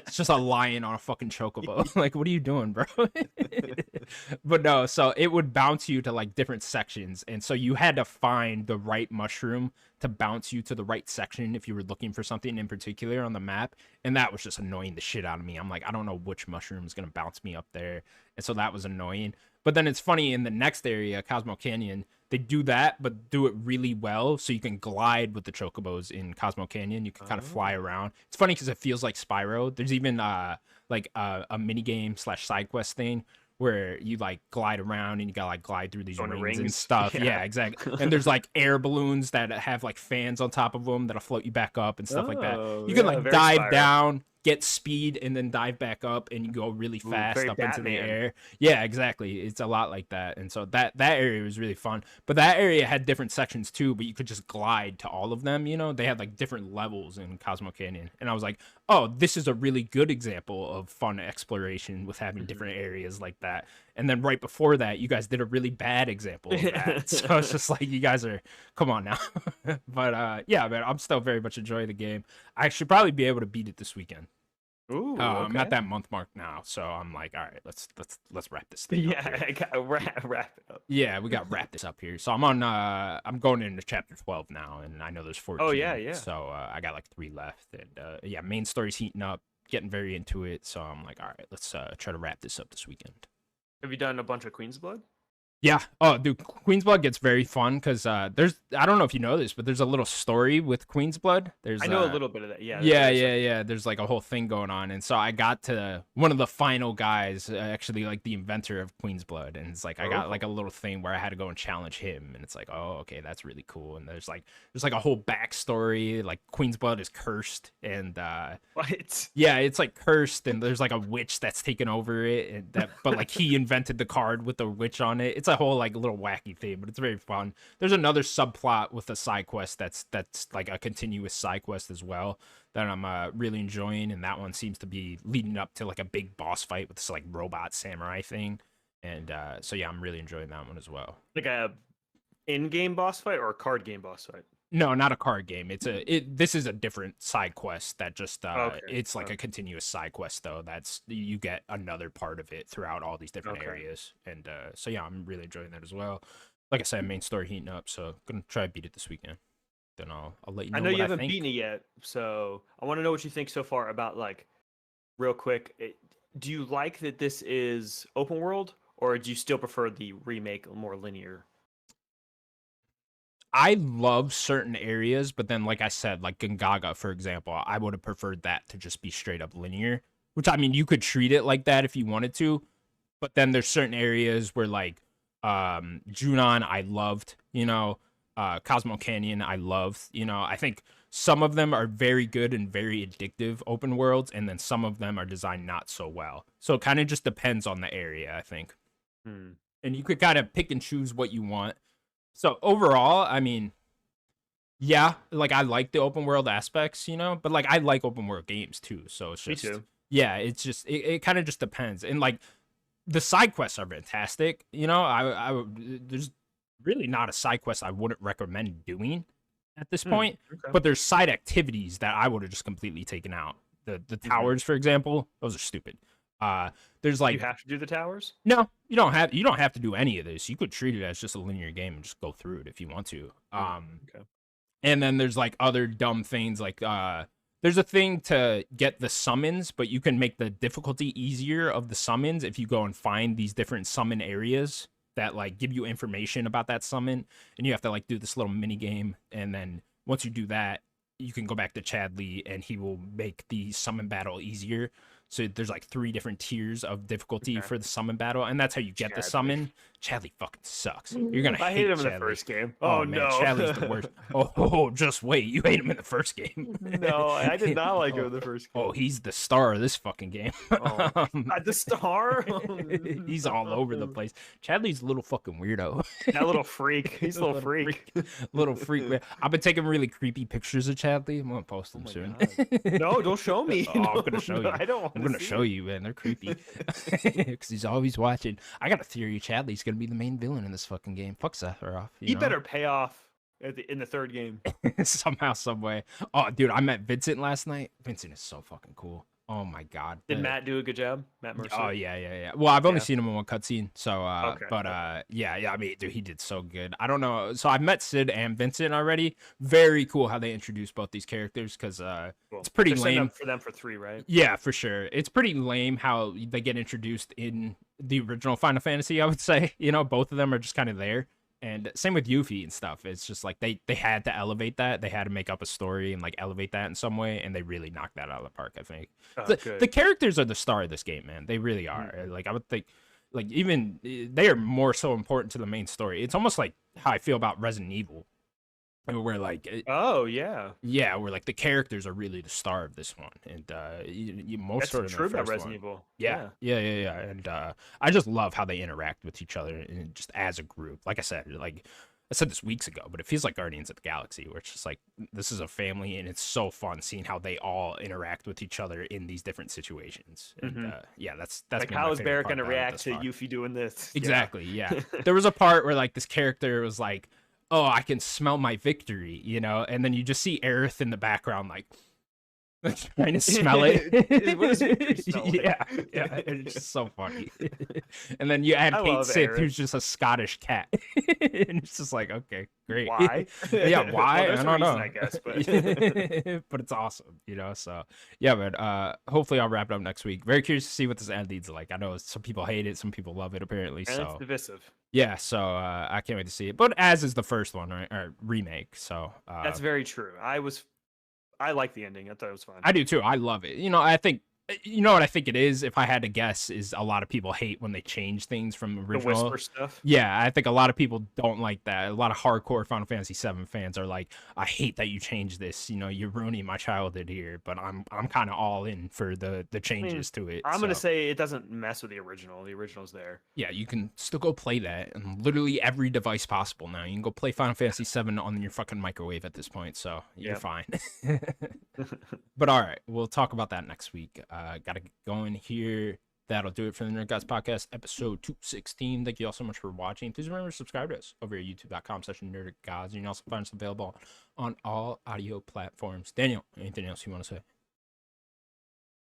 It's just a lion on a fucking chocobo. Like, what are you doing, bro? But no, so it would bounce you to like different sections, and so you had to find the right mushroom to bounce you to the right section if you were looking for something in particular on the map. And that was just annoying the shit out of me. I'm like, I don't know which mushroom is going to bounce me up there. And so that was annoying. But then it's funny in the next area, Cosmo Canyon, they do that, but do it really well. So you can glide with the chocobos in Cosmo Canyon. You can kind of fly Oh. around. It's funny because it feels like Spyro. There's even a mini game slash side quest thing where you like glide around and you gotta like glide through these Going to rings and rings. stuff. Yeah. Yeah, exactly. And there's like air balloons that have like fans on top of them that'll float you back up and stuff like that. Oh, You can yeah, like very dive Spyro. down, get speed, and then dive back up, and you go really Ooh, fast very up into the Batman. air. Yeah, exactly. It's a lot like that, and so that area was really fun. But that area had different sections too, but you could just glide to all of them. You know, they had like different levels in Cosmo Canyon, and I was like, oh, this is a really good example of fun exploration with having different areas like that. And then right before that, you guys did a really bad example of that. So it's just like you guys are, come on now. But yeah, man, I'm still very much enjoying the game. I should probably be able to beat it this weekend. Ooh, I'm at okay. that month mark now, so I'm like, all right, let's wrap this thing up Yeah, here. I gotta wrap it up. Yeah, we got to wrap this up here. So I'm going into chapter 12 now, and I know there's Oh yeah, 14, yeah. so I got like 3 left, and yeah, main story's heating up, getting very into it. So I'm like, all right, let's try to wrap this up this weekend. Have you done a bunch of Queen's Blood? Yeah. Oh, dude, Queen's Blood gets very fun because there's I don't know if you know this, but there's a little story with Queen's Blood. There's I know a little bit of that. Yeah, yeah, there's yeah, yeah. There's like a whole thing going on, and so I got to one of the final guys, actually like the inventor of Queen's Blood, and it's like I got Oh. like a little thing where I had to go and challenge him, and it's like, oh, okay, that's really cool. And there's like a whole backstory. Like Queen's Blood is cursed, and What? yeah, it's like cursed, and there's like a witch that's taken over it, and that but like he invented the card with the witch on it. It's a whole like little wacky thing, but it's very fun. There's another subplot with a side quest that's like a continuous side quest as well that I'm really enjoying, and that one seems to be leading up to like a big boss fight with this like robot samurai thing, and so yeah, I'm really enjoying that one as well. Like a in-game boss fight or a card game boss fight? No, not a card game. This is a different side quest that just Okay. it's like Okay. a continuous side quest though. That's you get another part of it throughout all these different Okay. areas. And so yeah, I'm really enjoying that as well. Like I said, main story heating up, so gonna try to beat it this weekend. Then I'll let you know I know what you I haven't think. beaten it yet, so I want to know what you think so far about like real quick. Do you like that this is open world, or do you still prefer the remake more linear? I love certain areas, but then like I said, like Gungaga, for example, I would have preferred that to just be straight up linear. Which I mean you could treat it like that if you wanted to, but then there's certain areas where like Junon I loved, you know, Cosmo Canyon I loved, you know. I think some of them are very good and very addictive open worlds, and then some of them are designed not so well. So it kind of just depends on the area, I think. Hmm. And you could kind of pick and choose what you want. So overall, I mean, yeah, like I like the open world aspects, you know, but like I like open world games too. So it's Me just too. yeah, it's just it kind of just depends. And like the side quests are fantastic. You know, there's really not a side quest I wouldn't recommend doing at this Hmm. point, Okay. but there's side activities that I would have just completely taken out. The towers, for example, those are stupid. There's You like have to do the towers. no, you don't have to do any of this. You could treat it as just a linear game and just go through it if you want to. Hmm. Okay. And then there's like other dumb things like there's a thing to get the summons, but you can make the difficulty easier of the summons if you go and find these different summon areas that like give you information about that summon, and you have to like do this little mini game, and then once you do that, you can go back to Chadley and he will make the summon battle easier. So there's like 3 different tiers of difficulty for the summon battle, and that's how you get the summon. Chadley fucking sucks. You're gonna I hate hate him Chadley. in the first game. Oh man, no, Chadley's the worst. Oh, just wait. You hate him in the first game. No, I did not like him in the first game. Oh, he's the star of this fucking game. The star? He's all over the place. Chadley's a little fucking weirdo. That little freak. He's a little freak. Little freak. Man. I've been taking really creepy pictures of Chadley. I'm gonna post them soon. No, don't show me. Oh, I'm gonna show you. I don't. I'm gonna show you, man. They're creepy because he's always watching. I got a theory. Chadley's gonna be the main villain in this fucking game. Fuck Sephiroth. He better pay off in the third game somehow, some way. Oh, dude, I met Vincent last night. Vincent is so fucking cool. Oh my god. Did Matt do a good job? Matt Mercer? Oh yeah. Well, I've only seen him in one cutscene, so Okay. but yeah. I mean, dude, he did so good. I don't know. So I've met Sid and Vincent already. Very cool how they introduced both these characters because Cool. it's pretty They're lame for them for 3, right? Yeah, for sure. It's pretty lame how they get introduced in the original Final Fantasy. I would say, both of them are just kind of there. And same with Yuffie and stuff. It's just like they had to elevate that. They had to make up a story and like elevate that in some way, and they really knocked that out of the park, I think. The characters are the star of this game, man. They really are. Like I would think, like even they are more so important to the main story. It's almost like how I feel about Resident Evil, where like where like the characters are really the star of this one, and most That's true about Resident Evil. Yeah. And I just love how they interact with each other and just as a group. Like I said this weeks ago, but it feels like Guardians of the Galaxy, where it's just like this is a family, and it's so fun seeing how they all interact with each other in these different situations. And that's like how is Barrett gonna react to Yuffie doing this? Exactly. Yeah. There was a part where like this character was like, "Oh, I can smell my victory," and then you just see Aerith in the background, like trying to smell it. What does victory smell like? Yeah, it's just so funny. And then you add Kate Sith, who's just a Scottish cat, and it's just like, okay, great. Why? Yeah, why? Well, I don't know. I guess, but but it's awesome, So yeah, but hopefully I'll wrap it up next week. Very curious to see what this end leads like. I know some people hate it, some people love it, apparently. And so it's divisive. Yeah, so I can't wait to see it. But as is the first one, right? Or remake. So that's very true. I like the ending. I thought it was fun. I do too. I love it. I think what I think it is, if I had to guess, is a lot of people hate when they change things from original. The whisper stuff. Yeah, I think a lot of people don't like that. A lot of hardcore Final Fantasy VII fans are like, I hate that you changed this. You're ruining my childhood here. But I'm kind of all in for the changes to it. I'm gonna say it doesn't mess with the original. The original's there. Yeah, you can still go play that on literally every device possible now. You can go play Final Fantasy VII on your fucking microwave at this point, so you're fine. But all right, we'll talk about that next week. Gotta get going here. That'll do it for the Nerd Gods Podcast, episode 216. Thank you all so much for watching. Please remember to subscribe to us over at youtube.com/NerdicGods. And you can also find us available on all audio platforms. Daniel, anything else you want to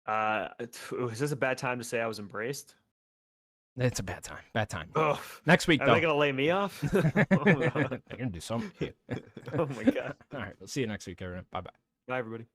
say? Is this a bad time to say I was embraced? It's a bad time. Bad time. Ugh. Next week, Are though. they gonna lay me off? They're gonna do something. Oh my god. All right, we'll see you next week, everyone. Bye-bye. Bye, everybody.